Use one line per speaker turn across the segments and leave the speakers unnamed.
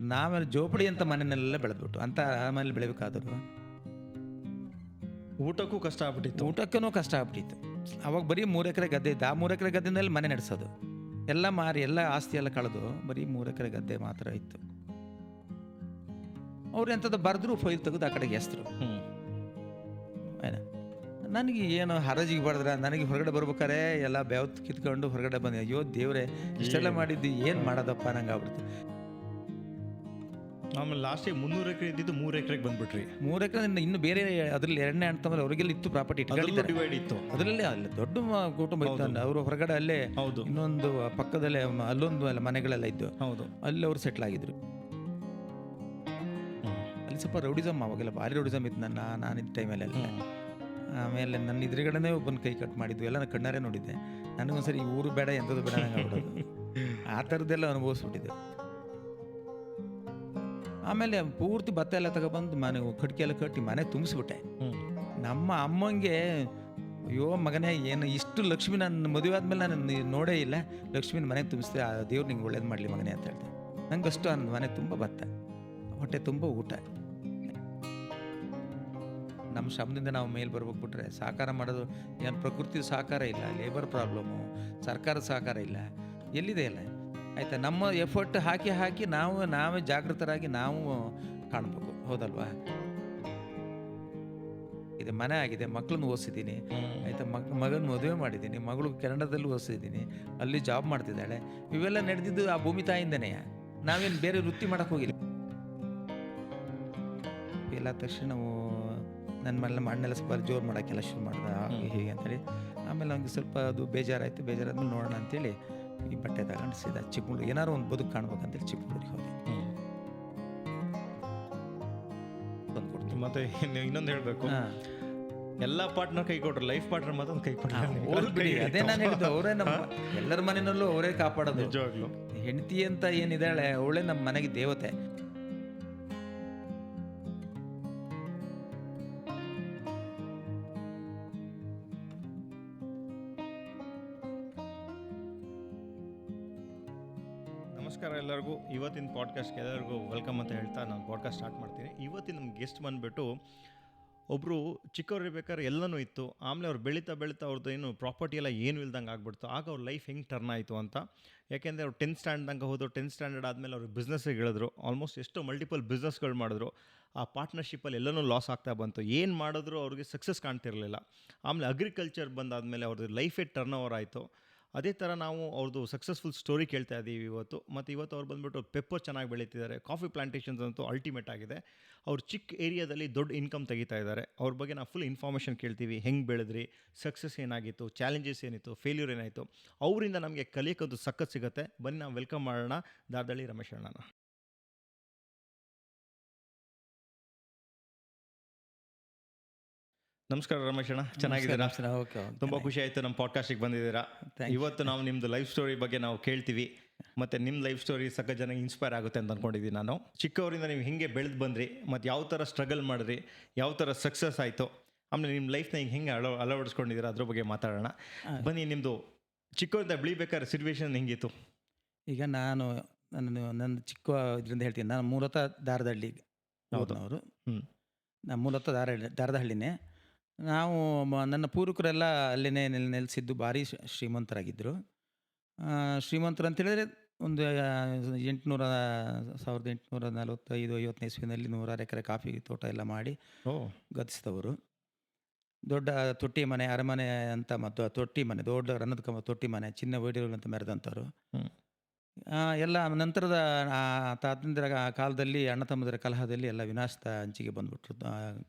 ನಾವೆಲ್ಲ ಜೋಪಡಿ ಅಂತ ಮನೆಯಲ್ಲೆಲ್ಲ ಬೆಳೆದ್ಬಿಟ್ಟು ಅಂತ ಮನೇಲಿ ಬೆಳಿಬೇಕಾದ್ರು
ಊಟಕ್ಕೂ ಕಷ್ಟ ಆಗ್ಬಿಟ್ಟಿತ್ತು.
ಊಟಕ್ಕೂ ಕಷ್ಟ ಆಗ್ಬಿಟ್ಟಿತ್ತು. ಅವಾಗ ಬರೀ 3 ಎಕರೆ ಗದ್ದೆ ಇತ್ತು. ಆ 3 ಎಕರೆ ಗದ್ದೆನಲ್ಲಿ ಮನೆ ನಡೆಸೋದು, ಎಲ್ಲ ಮಾರಿ ಎಲ್ಲ ಆಸ್ತಿ ಎಲ್ಲ ಕಳೆದು ಬರೀ 3 ಎಕರೆ ಗದ್ದೆ ಮಾತ್ರ ಇತ್ತು. ಅವ್ರು ಎಂಥದ್ದು ಬರೆದ್ರು, ಫೈಲ್ ತೆಗೆದು ಆ ಕಡೆಗೆ ಎಸ್ತರು. ನನಗೆ ಏನು ಹರಾಜಿಗೆ ಬರೆದ್ರೆ ನನಗೆ ಹೊರಗಡೆ ಬರ್ಬೇಕಾರೆ ಎಲ್ಲ ಬೆವತ್ತು ಕಿತ್ಕೊಂಡು ಹೊರಗಡೆ ಬಂದೆ. ಅಯ್ಯೋ ದೇವ್ರೆ, ಇಷ್ಟೆಲ್ಲ ಮಾಡಿದ್ದು ಏನು ಮಾಡೋದಪ್ಪ ನಂಗೆ ಆಗ್ಬಿಡ್ತು.
ಆಮೇಲೆ ಲಾಸ್ಟಿಗೆ 300 ಎಕರೆ ಇದ್ದಿದ್ದು 3 ಎಕರೆಗೆ ಬಂದ್ಬಿಟ್ರಿ.
3 ಎಕರೆ ಇನ್ನು ಬೇರೆ ಅದ್ರಲ್ಲಿ 2ನೇ ಅಂತಂದ್ರೆ ಅವರಿಗೆಲ್ಲ ಇತ್ತು ಪ್ರಾಪರ್ಟಿ
ಡಿವೈಡ್ ಇತ್ತು.
ಅದರಲ್ಲೇ ಅಲ್ಲಿ ದೊಡ್ಡ ಕುಟುಂಬ ಇತ್ತು. ಅವರು ಹೊರಗಡೆ ಅಲ್ಲೇ
ಹೌದು,
ಇನ್ನೊಂದು ಪಕ್ಕದಲ್ಲೇ ಅಲ್ಲೊಂದು ಎಲ್ಲ ಮನೆಗಳೆಲ್ಲ ಇದ್ದು.
ಹೌದು,
ಅಲ್ಲಿ ಅವ್ರು ಸೆಟ್ಲ್ ಆಗಿದ್ರು. ಅಲ್ಲಿ ಸ್ವಲ್ಪ ರೌಡಿಸಮ್, ಅವಾಗೆಲ್ಲ ಭಾರಿ ರೌಡಿಸಮ್ ಇತ್ತು ನಾನಿದ್ದ ಟೈಮಲ್ಲೆಲ್ಲ. ಆಮೇಲೆ ನನ್ನ ಎದುರುಗಡೆನೇ ಒಬ್ಬನ ಕೈ ಕಟ್ ಮಾಡಿದ್ವು, ಎಲ್ಲ ನಾನು ಕಣ್ಣಾರೆ ನೋಡಿದ್ದೆ. ನನಗೊಂದ್ಸರಿ ಈ ಊರು ಬೇಡ ಎಂಥದ್ದು ಬೇಡ ನಂಗೆ ಆಗ್ಬಿಡೋದು. ಆ ಥರದ್ದೆಲ್ಲ ಅನುಭವಿಸ್ಬಿಟ್ಟಿದ್ದೆ. ಆಮೇಲೆ ಪೂರ್ತಿ ಭತ್ತ ಎಲ್ಲ ತಗೊಬಂದು ಮನೆ ಕಟ್ಕೆ ಎಲ್ಲ ಕಟ್ಟಿ ಮನೆ ತುಂಬಿಸ್ಬಿಟ್ಟೆ. ನಮ್ಮ ಅಮ್ಮಂಗೆ ಅಯ್ಯೋ ಮಗನೇ, ಏನು ಇಷ್ಟು ಲಕ್ಷ್ಮಿ, ನನ್ನ ಮದುವೆ ಆದಮೇಲೆ ನಾನು ನೋಡೇ ಇಲ್ಲ, ಲಕ್ಷ್ಮಿನ ಮನೆಗೆ ತುಂಬಿಸ್ತೆ, ಆ ದೇವ್ರು ನಿಂಗೆ ಒಳ್ಳೇದು ಮಾಡಲಿ ಮಗನೇ ಅಂತ ಹೇಳ್ದೆ. ನಂಗೆ ಅಷ್ಟು ನನ್ನ ಮನೆ ತುಂಬ ಭತ್ತ, ಹೊಟ್ಟೆ ತುಂಬ ಊಟ. ನಮ್ಮ ಶ್ರಮದಿಂದ ನಾವು ಮೇಲೆ ಬರ್ಬೇಕ್ಬಿಟ್ರೆ ಸಹಕಾರ ಮಾಡೋದು ಏನು, ಪ್ರಕೃತಿ ಸಹಕಾರ ಇಲ್ಲ, ಲೇಬರ್ ಪ್ರಾಬ್ಲಮ್ಮು, ಸರ್ಕಾರದ ಸಹಕಾರ ಇಲ್ಲ, ಎಲ್ಲಿದೆ ಇಲ್ಲ ಆಯಿತಾ. ನಮ್ಮ ಎಫರ್ಟ್ ಹಾಕಿ ನಾವೇ ಜಾಗೃತರಾಗಿ ನಾವು ಕಾಣಬೇಕು, ಹೌದಲ್ವಾ. ಇದು ಮನೆ ಆಗಿದೆ, ಮಕ್ಕಳನ್ನ ಓದಿಸಿದ್ದೀನಿ ಆಯಿತಾ, ಮಗನ ಮದುವೆ ಮಾಡಿದ್ದೀನಿ, ಮಗಳು ಕೆನಡಾದಲ್ಲಿ ಓದಿಸಿದ್ದೀನಿ, ಅಲ್ಲಿ ಜಾಬ್ ಮಾಡ್ತಿದ್ದಾಳೆ. ಇವೆಲ್ಲ ನಡೆದಿದ್ದು ಆ ಭೂಮಿ ತಾಯಿಂದನೇ. ನಾವೇನು ಬೇರೆ ವೃತ್ತಿ ಮಾಡೋಕ್ಕೆ ಹೋಗಿಲ್ಲ. ಎಲ್ಲ ತಕ್ಷಣ ನಾವು ನನ್ನ ಮನೆಲ್ಲ ಮಣ್ಣೆಲ್ಲ ಸ್ವಲ್ಪ ಜೋರು ಮಾಡೋಕ್ಕೆಲ್ಲ ಶುರು ಮಾಡ್ದೆ, ಹೀಗೆ ಅಂತೇಳಿ. ಆಮೇಲೆ ಅವ್ನಿಗೆ ಸ್ವಲ್ಪ ಅದು ಬೇಜಾರಾಯಿತು. ಬೇಜಾರಾದ್ಮೇಲೆ ನೋಡೋಣ ಅಂತೇಳಿ ಈ ಬಟ್ಟೆ ತಗೊಂಡು ಸೀದಾ ಚಿಕ್ಕಮಗಳೂರು, ಏನಾದ್ರು ಒಂದು ಬದುಕು ಕಾಣ್ಬೇಕಂತೇಳಿ ಚಿಕ್ಕಮಗಳೂರಿಗೆ ಹೋದೆ.
ತಂದ್ಕೊಡ್ತೀನಿ. ಮತ್ತೆ ಇನ್ನೊಂದು ಹೇಳಬೇಕು, ಎಲ್ಲ ಪಾರ್ಟ್ನರ್ ಕೈ ಕೊಟ್ರು, ಲೈಫ್ ಪಾರ್ಟ್ನರ್ ಮಾತ್ರ ಕೈ ಕೊಟ್ಟರು
ಬಿಡಿ. ಅದೇ ನಾನು ಹೇಳಿದ್ದು, ಅವರೇ ನಮ್ಮ ಎಲ್ಲರ ಮನೆಯಲ್ಲೂ ಅವರೇ ಕಾಪಾಡೋದು.
ನಿಜವಾಗ್ಲು
ಹೆಂಡತಿ ಅಂತ ಏನಿದ್ದಾಳೆ ಅವಳೇ ನಮ್ಮ ಮನೆಗೆ ದೇವತೆ.
ನಮಸ್ಕಾರ ಎಲ್ಲರಿಗೂ. ಇವತ್ತಿನ ಪಾಡ್ಕಾಸ್ಟ್ಗೆ ಎಲ್ಲರಿಗೂ ವೆಲ್ಕಮ್ ಅಂತ ಹೇಳ್ತಾ ನಾನು ಪಾಡ್ಕಾಸ್ಟ್ ಸ್ಟಾರ್ಟ್ ಮಾಡ್ತೀನಿ. ಇವತ್ತಿನ ನಮ್ಮ ಗೆಸ್ಟ್ ಬಂದುಬಿಟ್ಟು ಒಬ್ಬರು ಚಿಕ್ಕವರಿರ್ಬೇಕಾದ್ರೆ ಎಲ್ಲನೂ ಇತ್ತು, ಆಮೇಲೆ ಅವ್ರು ಬೆಳೀತಾ ಅವ್ರದ್ದು ಏನು ಪ್ರಾಪರ್ಟಿ ಎಲ್ಲ ಏನು ಇಲ್ದಂಗೆ ಆಗ್ಬಿಡ್ತು. ಆಗ ಅವ್ರ ಲೈಫ್ ಹೆಂಗೆ ಟರ್ನ್ ಆಯಿತು ಅಂತ. ಯಾಕೆಂದರೆ ಅವ್ರು 10th ಸ್ಟ್ಯಾಂಡರ್ಡ್ ತನಕ ಹೋದರು. 10th ಸ್ಟ್ಯಾಂಡರ್ಡ್ ಆದಮೇಲೆ ಅವ್ರಿಗೆ ಬಿಸ್ನೆಸ್ಸಿಗೆ ಹೇಳಿದ್ರು, ಆಲ್ಮೋಸ್ಟ್ ಎಷ್ಟೋ ಮಲ್ಟಿಪಲ್ ಬಿಸ್ನೆಸ್ಗಳು ಮಾಡಿದ್ರು. ಆ ಪಾರ್ಟ್ನರ್ಶಿಪ್ಪಲ್ಲಿ ಎಲ್ಲನೂ ಲಾಸ್ ಆಗ್ತಾ ಬಂತು, ಏನು ಮಾಡಿದ್ರು ಅವ್ರಿಗೆ ಸಕ್ಸಸ್ ಕಾಣ್ತಿರಲಿಲ್ಲ. ಆಮೇಲೆ ಅಗ್ರಿಕಲ್ಚರ್ ಬಂದಾದಮೇಲೆ ಅವ್ರದ್ದು ಲೈಫೇ ಟರ್ನ್ ಓವರ್ ಆಯಿತು. ಅದೇ ಥರ ನಾವು ಅವ್ರದ್ದು ಸಕ್ಸಸ್ಫುಲ್ ಸ್ಟೋರಿ ಕೇಳ್ತಾ ಇದ್ದೀವಿ ಇವತ್ತು. ಮತ್ತು ಇವತ್ತು ಅವ್ರು ಬಂದುಬಿಟ್ಟು ಪೆಪ್ಪರ್ ಚೆನ್ನಾಗಿ ಬೆಳೀತಿದ್ದಾರೆ, ಕಾಫಿ ಪ್ಲಾಂಟೇಷನ್ಸ್ ಅಂತೂ ಅಲ್ಟಿಮೇಟ್ ಆಗಿದೆ. ಅವ್ರು ಚಿಕ್ಕ ಏರಿಯಾದಲ್ಲಿ ದೊಡ್ಡ ಇನ್ಕಮ್ ತೆಗಿತಾ ಇದ್ದಾರೆ. ಅವ್ರ ಬಗ್ಗೆ ನಾವು ಫುಲ್ ಇನ್ಫಾರ್ಮೇಷನ್ ಕೇಳ್ತೀವಿ, ಹೆಂಗೆ ಬೆಳೆದ್ರಿ, ಸಕ್ಸಸ್ ಏನಾಗಿತ್ತು, ಚಾಲೆಂಜಸ್ ಏನಿತ್ತು, ಫೇಲ್ಯೂರ್ ಏನಾಯಿತು, ಅವರಿಂದ ನಮಗೆ ಕಲಿಯೋಕ್ಕಂತೂ ಸಖತ್ ಸಿಗುತ್ತೆ. ಬನ್ನಿ ನಾವು ವೆಲ್ಕಮ್ ಮಾಡೋಣ ದಾರ್ದಳ್ಳಿ ರಮೇಶ್ ಅಣ್ಣನ. ನಮಸ್ಕಾರ ರಮೇಶ್ ಅಣ್ಣ, ಚೆನ್ನಾಗಿದ್ದೀರಾ? ತುಂಬ ಖುಷಿ ಆಯಿತು ನಮ್ಮ ಪಾಡ್ಕಾಸ್ಟಿಗೆ ಬಂದಿದ್ದೀರಾ. ಇವತ್ತು ನಾವು ನಿಮ್ಮದು ಲೈಫ್ ಸ್ಟೋರಿ ಬಗ್ಗೆ ನಾವು ಕೇಳ್ತೀವಿ, ಮತ್ತು ನಿಮ್ಮ ಲೈಫ್ ಸ್ಟೋರಿ ಸಖತ್ ಜನಕ್ಕೆ ಇನ್ಸ್ಪೈರ್ ಆಗುತ್ತೆ ಅಂತ ಅಂದ್ಕೊಂಡಿದ್ದೀನಿ ನಾನು. ಚಿಕ್ಕವರಿಂದ ನೀವು ಹಿಂಗೆ ಬೆಳೆದು ಬಂದ್ರಿ, ಮತ್ತು ಯಾವ ಥರ ಸ್ಟ್ರಗಲ್ ಮಾಡಿದ್ರಿ, ಯಾವ ಥರ ಸಕ್ಸಸ್ ಆಯಿತು, ಆಮೇಲೆ ನಿಮ್ಮ ಲೈಫ್ನ ಈಗ ಹೆಂಗೆ ಅಳವಡಿಸ್ಕೊಂಡಿದ್ದೀರಾ ಅದ್ರ ಬಗ್ಗೆ ಮಾತಾಡೋಣ. ಬನ್ನಿ, ನಿಮ್ಮದು ಚಿಕ್ಕವರಿಂದ ಬೆಳಿಬೇಕಾದ್ರೆ ಸಿಚುವೇಶನ್ ಹೆಂಗಿತ್ತು?
ಈಗ ನನ್ನ ಚಿಕ್ಕ ಇದರಿಂದ ಹೇಳ್ತೀನಿ. ನಾನು ಮೂಲತಃ ದಾರದಹಳ್ಳಿ ಅವರು. ನಾನು ಮೂಲತಃ ದಾರದಹಳ್ಳಿನೇ. ನಾವು ನನ್ನ ಪೂರ್ವಕರೆಲ್ಲ ಅಲ್ಲೇ ನೆಲೆಸಿದ್ದು ಭಾರಿ ಶ್ರೀಮಂತರಾಗಿದ್ದರು. ಶ್ರೀಮಂತರು ಅಂತೇಳಿದರೆ ಒಂದು 1845-50 ಇಸ್ವಿನಲ್ಲಿ 100 ಎಕರೆ ಕಾಫಿ ತೋಟ ಎಲ್ಲ ಮಾಡಿ ಗತಿಸಿದವರು. ದೊಡ್ಡ ತೊಟ್ಟಿ ಮನೆ, ಅರಮನೆ ಅಂತ, ಮತ್ತು ತೊಟ್ಟಿ ಮನೆ, ದೊಡ್ಡ ರನ್ನದ ತೊಟ್ಟಿ ಮನೆ, ಚಿನ್ನ ವೈಢೂರ್ಯ ಅಂತ ಮೆರೆದಂಥವ್ರು ಎಲ್ಲ. ನಂತರದ ತಾತಂದಿರ ಕಾಲದಲ್ಲಿ ಅಣ್ಣ ತಮ್ಮದರ ಕಲಹದಲ್ಲಿ ಎಲ್ಲ ವಿನಾಶದ ಅಂಚಿಗೆ ಬಂದ್ಬಿಟ್ರು.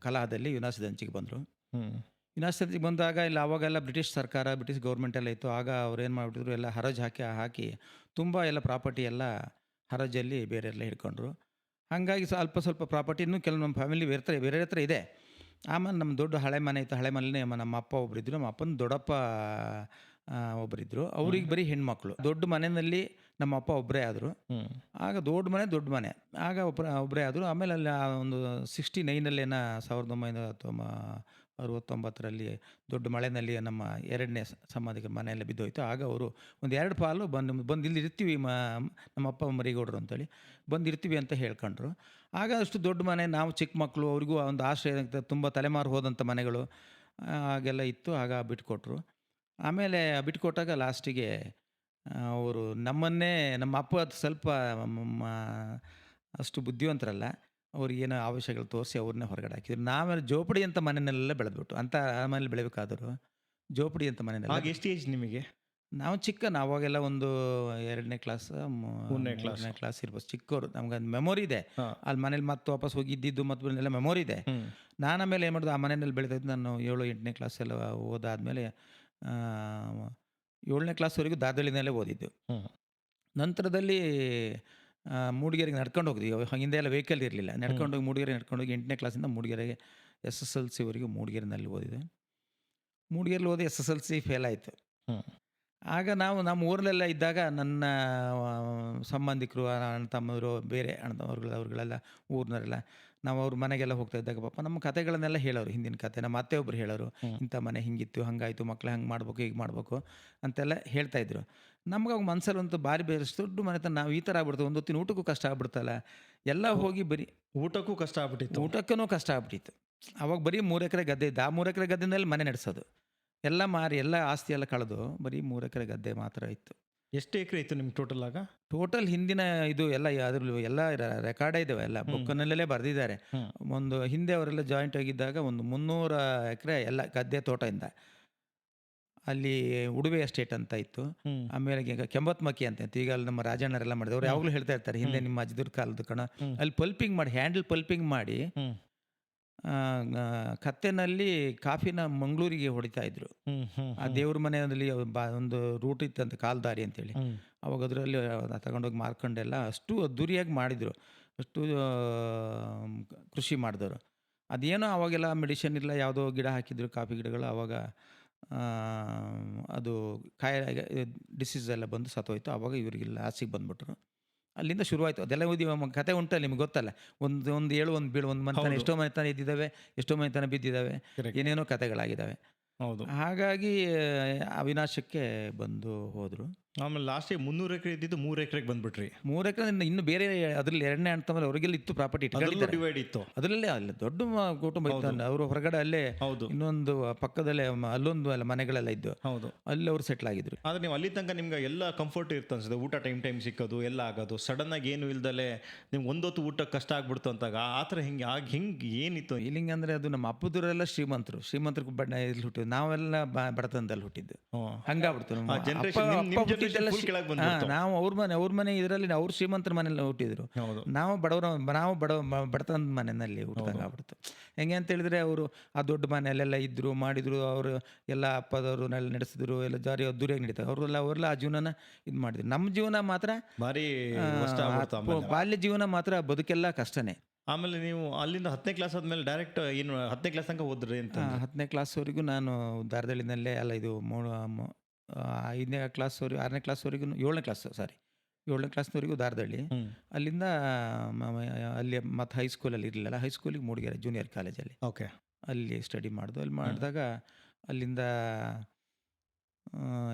ವಿನಾಶದ ಅಂಚಿಗೆ ಬಂದರು. ವಿನಾಶದ ಅಂಚಿಗೆ ಬಂದಾಗ ಇಲ್ಲ, ಅವಾಗೆಲ್ಲ ಬ್ರಿಟಿಷ್ ಸರ್ಕಾರ, ಬ್ರಿಟಿಷ್ ಗೌರ್ಮೆಂಟ್ ಎಲ್ಲ ಇತ್ತು. ಆಗ ಅವ್ರು ಏನು ಮಾಡಿಬಿಟ್ಟಿದ್ರು, ಎಲ್ಲ ಹರಾಜು ಹಾಕಿ ತುಂಬ ಎಲ್ಲ ಪ್ರಾಪರ್ಟಿ ಎಲ್ಲ ಹರಾಜಲ್ಲಿ ಬೇರೆ ಎಲ್ಲ ಹಿಡ್ಕೊಂಡ್ರು. ಹಾಗಾಗಿ ಸ್ವಲ್ಪ ಪ್ರಾಪರ್ಟಿ ಇನ್ನೂ ಕೆಲವು ನಮ್ಮ ಫ್ಯಾಮಿಲಿ ಬೇರೆ ಹತ್ರ ಇದೆ. ಆಮೇಲೆ ನಮ್ಮ ದೊಡ್ಡ ಹಳೆ ಮನೆ ಇತ್ತು. ಹಳೆ ಮನೆಯೇ ನಮ್ಮ ಅಪ್ಪ ಒಬ್ಬರಿದ್ದರು, ನಮ್ಮ ಅಪ್ಪನ ದೊಡ್ಡಪ್ಪ ಒಬ್ಬರಿದ್ದರು. ಅವ್ರಿಗೆ ಬರೀ ಹೆಣ್ಮಕ್ಳು. ದೊಡ್ಡ ಮನೆಯಲ್ಲಿ ನಮ್ಮ ಅಪ್ಪ ಒಬ್ಬರೇ ಆದರು. ಆಗ ದೊಡ್ಡ ಮನೆ ಆಗ ಒಬ್ಬರೇ ಆದರು. ಆಮೇಲೆ ಅಲ್ಲಿ ಒಂದು 69 1969 69ರಲ್ಲಿ ದೊಡ್ಡ ಮಳೆಯಲ್ಲಿ ನಮ್ಮ 2ನೇ ಸಂಬಂಧಿಕರ ಮನೆಯೆಲ್ಲ ಬಿದ್ದೋಯ್ತು. ಆಗ ಅವರು ಒಂದು 2 ಪಾಲು ಬಂದು ಇಲ್ಲಿ ಇರ್ತೀವಿ ನಮ್ಮ ಅಪ್ಪ ಮರಿಗೌಡರು ಅಂತೇಳಿ ಬಂದಿರ್ತೀವಿ ಅಂತ ಹೇಳ್ಕೊಂಡ್ರು. ಆಗ ಅಷ್ಟು ದೊಡ್ಡ ಮನೆ, ನಾವು ಚಿಕ್ಕ ಮಕ್ಕಳು, ಅವ್ರಿಗೂ ಒಂದು ಆಶ್ರಯ, ತುಂಬ ತಲೆಮಾರು ಹೋದಂಥ ಮನೆಗಳು ಹಾಗೆಲ್ಲ ಇತ್ತು. ಆಗ ಬಿಟ್ಕೊಟ್ರು. ಆಮೇಲೆ ಬಿಟ್ಕೊಟ್ಟಾಗ ಲಾಸ್ಟಿಗೆ ಅವರು ನಮ್ಮನ್ನೇ, ನಮ್ಮ ಅಪ್ಪ ಅದು ಸ್ವಲ್ಪ ಅಷ್ಟು ಬುದ್ಧಿವಂತರಲ್ಲ, ಅವ್ರಿಗೇನೋ ಆವಶ್ಯಕಗಳು ತೋರಿಸಿ ಅವ್ರನ್ನೇ ಹೊರಗಡೆ ಹಾಕಿದ್ರು. ನಾವೆಲ್ಲ ಜೋಪಡಿ ಅಂತ ಮನೆಯಲ್ಲೆಲ್ಲ ಬೆಳೆದ್ಬಿಟ್ಟು, ಅಂತ ಮನೇಲಿ ಬೆಳಿಬೇಕಾದ್ರು ಜೋಪಡಿ ಅಂತ ಮನೆಯಲ್ಲ.
ಆಗ ಎಷ್ಟು ಏಜ್ ನಿಮಗೆ?
ನಾವು ಅವಾಗೆಲ್ಲ ಒಂದು 2ನೇ ಕ್ಲಾಸ್,
3ನೇ
ಮೂರನೇ ಕ್ಲಾಸ್ ಇರ್ಬೋದು, ಚಿಕ್ಕವರು. ನಮ್ಗೆ ಅದು ಮೆಮೊರಿ ಇದೆ. ಅಲ್ಲಿ ಮನೇಲಿ ಮತ್ತೆ ವಾಪಸ್ ಹೋಗಿದ್ದಿದ್ದು ಮತ್ತು ಎಲ್ಲ ಮೆಮೊರಿ ಇದೆ. ನಾನು ಆಮೇಲೆ ಏನು ಮಾಡೋದು, ಆ ಮನೆಯಲ್ಲಿ ಬೆಳೀತಾಯಿದ್ದು. ನಾನು 7, 8ನೇ ಕ್ಲಾಸ್ ಎಲ್ಲ ಓದಾದ್ಮೇಲೆ 7ನೇ ಕ್ಲಾಸ್ವರೆಗೂ ದಾರ್ದಳ್ಳಿನಲ್ಲೇ ಓದಿದ್ದು. ನಂತರದಲ್ಲಿ ಮೂಡಿಗೆರೆಗೆ ನಡ್ಕೊಂಡು ಹೋಗಿದ್ವಿ. ಹಿಂದೆ ಎಲ್ಲ ವೆಹಿಕಲ್ ಇರಲಿಲ್ಲ. ನಡ್ಕೊಂಡೋಗಿ ಮೂಡಿಗೆರೆ ನಡ್ಕೊಂಡೋಗಿ 8ನೇ ಕ್ಲಾಸಿಂದ ಮೂಡಿಗೆರೆಗೆ SSLCವರೆಗೂ ಮೂಡಿಗೆರೆನಲ್ಲಿ ಓದಿದೆ. ಮೂಡಿಗೆರೆಲಿ ಓದಿ SSLC ಫೇಲ್ ಆಯಿತು. ಆಗ ನಾವು ನಮ್ಮ ಊರಲ್ಲೆಲ್ಲ ಇದ್ದಾಗ ನನ್ನ ಸಂಬಂಧಿಕರು, ಅಣ್ಣ ತಮ್ಮರು, ಬೇರೆ ಅವ್ರಿಗೆಲ್ಲ ಊರಿನವರೆಲ್ಲ, ನಾವು ಅವ್ರ ಮನೆಗೆಲ್ಲ ಹೋಗ್ತಾ ಇದ್ದಾಗ ಪಾಪ ನಮ್ಮ ಕತೆಗಳನ್ನೆಲ್ಲ ಹೇಳೋರು. ಹಿಂದಿನ ಕತೆ ನಮ್ಮ ಅತ್ತೆ ಒಬ್ಬರು ಹೇಳೋರು, ಇಂಥ ಮನೆ ಹಿಂಗಿತ್ತು, ಹಂಗಾಯಿತು, ಮಕ್ಳು ಹಂಗೆ ಮಾಡ್ಬೇಕು, ಹೀಗೆ ಮಾಡಬೇಕು ಅಂತೆಲ್ಲ ಹೇಳ್ತಾಯಿದ್ರು. ನಮ್ಗೆ ಅವಾಗ ಮನಸ್ಸಲ್ಲಂತೂ ಭಾರಿ ಬೇರೆ ದೊಡ್ಡ ಮನೆತನ, ನಾವು ಈ ಥರ ಆಗ್ಬಿಡ್ತು, ಒಂದು ಹೊತ್ತಿನ ಊಟಕ್ಕೂ ಕಷ್ಟ ಆಗ್ಬಿಡ್ತಲ್ಲ, ಎಲ್ಲ ಹೋಗಿ ಬರೀ
ಊಟಕ್ಕೂ ಕಷ್ಟ ಆಗ್ಬಿಟ್ಟಿತ್ತು.
ಊಟಕ್ಕೂ ಕಷ್ಟ ಆಗ್ಬಿಟ್ಟಿತ್ತು. ಅವಾಗ ಬರೀ 3 ಎಕರೆ ಗದ್ದೆ ಇದ್ದು, ಆ 3 ಎಕರೆ ಗದ್ದೆನಲ್ಲಿ ಮನೆ ನಡೆಸೋದು, ಎಲ್ಲ ಮಾರಿ ಎಲ್ಲ ಆಸ್ತಿ ಎಲ್ಲ ಕಳೆದು ಬರೀ 3 ಎಕರೆ ಗದ್ದೆ ಮಾತ್ರ ಇತ್ತು.
ಎಷ್ಟು ಎಕರೆ ಇತ್ತು ನಿಮ್ಗೆ ಟೋಟಲ್ ಆಗ?
ಟೋಟಲ್ ಹಿಂದಿನ ಇದು ಎಲ್ಲ ಅದ್ರಲ್ಲೂ ಎಲ್ಲ ರೆಕಾರ್ಡೇ ಇದ್ದಾವೆ, ಎಲ್ಲ ಬುಕ್ನಲ್ಲೇ ಬರೆದಿದ್ದಾರೆ. ಒಂದು ಹಿಂದೆ ಅವರೆಲ್ಲ ಜಾಯಿಂಟ್ ಆಗಿದ್ದಾಗ ಒಂದು 300 ಎಕರೆ ಎಲ್ಲ ಗದ್ದೆ ತೋಟದಿಂದ. ಅಲ್ಲಿ ಉಡುವೆ ಎಸ್ಟೇಟ್ ಅಂತ ಇತ್ತು. ಆಮೇಲೆ ಈಗ ಕೆಂಬತ್ಮಕ್ಕಿ ಅಂತ ಇತ್ತು. ಈಗ ಅಲ್ಲಿ ನಮ್ಮ ರಾಜಣ್ಣರೆಲ್ಲ ಮಾಡಿದ್ರು. ಅವ್ರು ಯಾವಾಗಲೂ ಹೇಳ್ತಾ ಇರ್ತಾರೆ, ಹಿಂದೆ ನಿಮ್ಮ ಅಜ್ಜದ್ರ ಕಾಲದ ಕಣ ಅಲ್ಲಿ ಪಲ್ಪಿಂಗ್ ಮಾಡಿ, ಹ್ಯಾಂಡಲ್ ಪಲ್ಪಿಂಗ್ ಮಾಡಿ ಕತ್ತೆನಲ್ಲಿ ಕಾಫಿನ ಮಂಗಳೂರಿಗೆ ಹೊಡಿತಾ ಇದ್ರು. ಆ ದೇವ್ರ ಮನೆಯಲ್ಲಿ ಒಂದು ರೂಟ್ ಇತ್ತಂತ, ಕಾಲ್ದಾರಿ ಅಂತೇಳಿ. ಅವಾಗ ಅದರಲ್ಲಿ ತಗೊಂಡೋಗಿ ಮಾರ್ಕೊಂಡೆಲ್ಲ ಅಷ್ಟು ಅದ್ದೂರಿಯಾಗಿ ಮಾಡಿದರು. ಅಷ್ಟು ಕೃಷಿ ಮಾಡಿದವರು. ಅದೇನೋ ಅವಾಗೆಲ್ಲ ಮೆಡಿಷನ್ ಇಲ್ಲ, ಯಾವುದೋ ಗಿಡ ಹಾಕಿದ್ರು, ಕಾಫಿ ಗಿಡಗಳು. ಆವಾಗ ಅದು ಡಿಸೀಸ್ ಎಲ್ಲ ಬಂದು ಸತ್ತೋಯ್ತು. ಆವಾಗ ಇವರಿಗೆಲ್ಲ ಲಾಸಿಗೆ ಬಂದ್ಬಿಟ್ರು. ಅಲ್ಲಿಂದ ಶುರುವಾಯಿತು. ಅದೆಲ್ಲ ಕತೆ ಉಂಟಲ್ಲ, ನಿಮ್ಗೆ ಗೊತ್ತಲ್ಲ, ಒಂದು ಏಳು ಒಂದು ಬೀಳು, ಒಂದು ಮನೆತನ, ಎಷ್ಟೋ ಮನೆತನ ಇದ್ದಿದ್ದಾವೆ, ಎಷ್ಟೋ ಮನೆತನ ಬಿದ್ದಿದ್ದಾವೆ, ಏನೇನೋ ಕತೆಗಳಾಗಿದ್ದಾವೆ.
ಹೌದು.
ಹಾಗಾಗಿ ಅವಿನಾಶಕ್ಕೆ ಬಂದು ಹೋದರು.
ಆಮೇಲೆ ಲಾಸ್ಟಿಗೆ 300 ಎಕರೆ ಇದ್ದಿದ್ದು 3 ಎಕರೆಗೆ ಬಂದ್ಬಿಟ್ರಿ.
3 ಎಕರೆ ಇನ್ನು ಬೇರೆ ಅದರಲ್ಲಿ 2ನೇ ಅಣ್ಣ ಅವರಿಗೆಲ್ಲ ಇತ್ತು ಪ್ರಾಪರ್ಟಿ,
ಡಿವೈಡ್ ಇತ್ತು
ಅದರಲ್ಲೇ. ಅಲ್ಲಿ ದೊಡ್ಡ ಕುಟುಂಬ ಇತ್ತು. ಅವರು ಹೊರಗಡೆ ಅಲ್ಲೇ ಇನ್ನೊಂದು ಪಕ್ಕದಲ್ಲೇ ಅಲ್ಲೊಂದು ಎಲ್ಲ ಮನೆಗಳೆಲ್ಲ ಇದ್ದು,
ಹೌದು,
ಅಲ್ಲಿ ಅವರು ಸೆಟ್ಲ್ ಆಗಿದ್ರು.
ಆದ್ರೆ ನೀವು ಅಲ್ಲಿ ತನಕ ನಿಮ್ಗೆ ಎಲ್ಲ ಕಂಫರ್ಟ್ ಇರ್ತ ಅನ್ಸುತ್ತೆ, ಊಟ ಟೈಮ್ ಸಿಕ್ಕೋದು ಎಲ್ಲ ಆಗೋದು. ಸಡನ್ ಆಗಿ ಏನು ಇಲ್ದಲೆ ನಿಮ್ಗೆ ಒಂದೊತ್ತು ಊಟ ಕಷ್ಟ ಆಗ್ಬಿಡ್ತು ಅಂತಾಗ ಆ ಥರ ಹಿಂಗೆ ಏನಿತ್ತು
ಇಲ್ಲಿಂಗ್ ಅಂದರೆ ಅದು ನಮ್ಮ ಅಪ್ಪದವರೆಲ್ಲ ಶ್ರೀಮಂತರು ಬಣ್ಣ ಇಲ್ಲಿ ಹುಟ್ಟಿದ್ದು, ನಾವೆಲ್ಲ ಬಡತನದಲ್ಲಿ ಹುಟ್ಟಿದ್ದು. ಹಂಗಾಗ್ಬಿಡ್ತು. ನಾವು ಅವ್ರ ಮನೆ ಇದರಲ್ಲಿ ಅವ್ರ ಶ್ರೀಮಂತರ ಮನೆಯಲ್ಲ ಹುಟ್ಟಿದ್ರು, ನಾವು ಬಡತನದ ಮನೆಯಲ್ಲಿ ಹುಟ್ಟಿದಂಗೆ ಆಗ್ಬಿಡ್ತು. ಹೆಂಗೆ ಅಂತ ಹೇಳಿದ್ರೆ, ಅವರು ಆ ದೊಡ್ಡ ಮನೆಯಲ್ಲೆಲ್ಲ ಇದ್ರು, ಮಾಡಿದ್ರು, ಅವರು ಎಲ್ಲ ಅಪ್ಪದವ್ರನ್ನೆಲ್ಲ ನಡೆಸಿದ್ರು, ಎಲ್ಲ ಜಾರಿ ಅದ್ದೂರಿಯಾಗಿ ನಡೀತಾರೆ. ಅವರೆಲ್ಲ ಆ ಜೀವನನ ಇದು ಮಾಡಿದ್ರು. ನಮ್ಮ ಜೀವನ ಮಾತ್ರ
ಭಾರಿ
ಬಾಲ್ಯ ಜೀವನ ಮಾತ್ರ ಬದುಕೆಲ್ಲ ಕಷ್ಟನೇ.
ಆಮೇಲೆ ನೀವು ಅಲ್ಲಿಂದ 10ನೇ ಕ್ಲಾಸ್ ಆದ್ಮೇಲೆ ಡೈರೆಕ್ಟ್ ಏನು 10ನೇ ಕ್ಲಾಸ್ ತನಕ ಓದ್ರಿ ಅಂತ?
10ನೇ ಕ್ಲಾಸ್ವರೆಗೂ ನಾನು ದಾರದಳ್ಳಿನಲ್ಲೇ, ಅಲ್ಲ ಇದು 5ನೇ ಕ್ಲಾಸ್ವರೆಗೂ, 6ನೇ ಕ್ಲಾಸ್ವರೆಗೂ, 7ನೇ ಕ್ಲಾಸ್ವರೆಗೂ ದಾರದಳ್ಳಿ. ಅಲ್ಲಿಂದ ಅಲ್ಲಿ ಮತ್ತು ಹೈಸ್ಕೂಲಲ್ಲಿ ಇರಲಿಲ್ಲ, ಹೈಸ್ಕೂಲಿಗೆ ಮೂಡಿಗೆರೆ ಜೂನಿಯರ್ ಕಾಲೇಜಲ್ಲಿ ಅಲ್ಲಿ ಸ್ಟಡಿ ಮಾಡಿದು. ಅಲ್ಲಿ ಮಾಡಿದಾಗ ಅಲ್ಲಿಂದ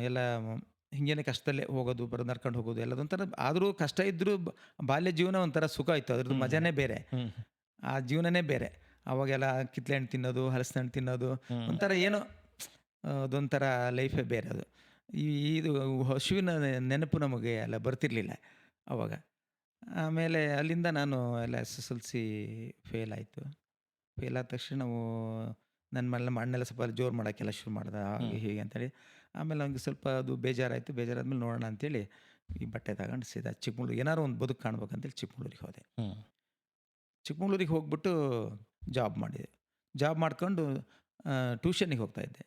ಎಲ್ಲ ಹಿಂಗೇನೆ ಕಷ್ಟದಲ್ಲೇ ಹೋಗೋದು ಬರೋದು, ನಡ್ಕೊಂಡು ಹೋಗೋದು ಎಲ್ಲದೊಂಥರ. ಆದರೂ ಕಷ್ಟ ಇದ್ದರೂ ಬಾಲ್ಯ ಜೀವನ ಒಂಥರ ಸುಖ ಇತ್ತು, ಅದ್ರದ್ದು ಮಜಾನೇ ಬೇರೆ, ಆ ಜೀವನನೇ ಬೇರೆ. ಅವಾಗೆಲ್ಲ ಕಿತ್ಲೆ ಹಣ್ಣು ತಿನ್ನೋದು, ಹಲಸಿನ ಹಣ್ಣು ತಿನ್ನೋದು, ಒಂಥರ ಏನೋ ಅದೊಂಥರ ಲೈಫೇ ಬೇರೆ ಅದು. ಇದು ಹಸುವಿನ ನೆನಪು ನಮಗೆ ಎಲ್ಲ ಬರ್ತಿರ್ಲಿಲ್ಲ ಅವಾಗ. ಆಮೇಲೆ ಅಲ್ಲಿಂದ ನಾನು ಎಲ್ಲ SSLC ಫೇಲ್ ಆಯಿತು. ಫೇಲ್ ಆದ ತಕ್ಷಣ ನಾವು ನಮ್ಮ ಅಣ್ಣೆಲ್ಲ ಸ್ವಲ್ಪ ಜೋರು ಮಾಡೋಕ್ಕೆಲ್ಲ ಶುರು ಮಾಡ್ದೆ, ಹಾಗೆ ಹೀಗೆ ಅಂತೇಳಿ. ಆಮೇಲೆ ಅವ್ನಿಗೆ ಸ್ವಲ್ಪ ಅದು ಬೇಜಾರಾದ್ಮೇಲೆ ನೋಡೋಣ ಅಂತೇಳಿ ಈ ಬಟ್ಟೆ ತಗೊಂಡು ಸೀದಾ ಚಿಕ್ಕಮಗಳೂರಿಗೆ, ಏನಾರು ಒಂದು ಬದುಕು ಕಾಣ್ಬೇಕಂತೇಳಿ ಚಿಕ್ಕಮಗಳೂರಿಗೆ ಹೋದೆ. ಚಿಕ್ಕಮಗಳೂರಿಗೆ ಹೋಗ್ಬಿಟ್ಟು ಜಾಬ್ ಮಾಡಿದೆ. ಜಾಬ್ ಮಾಡ್ಕೊಂಡು ಟ್ಯೂಷನ್ನಿಗೆ ಹೋಗ್ತಾಯಿದ್ದೆ.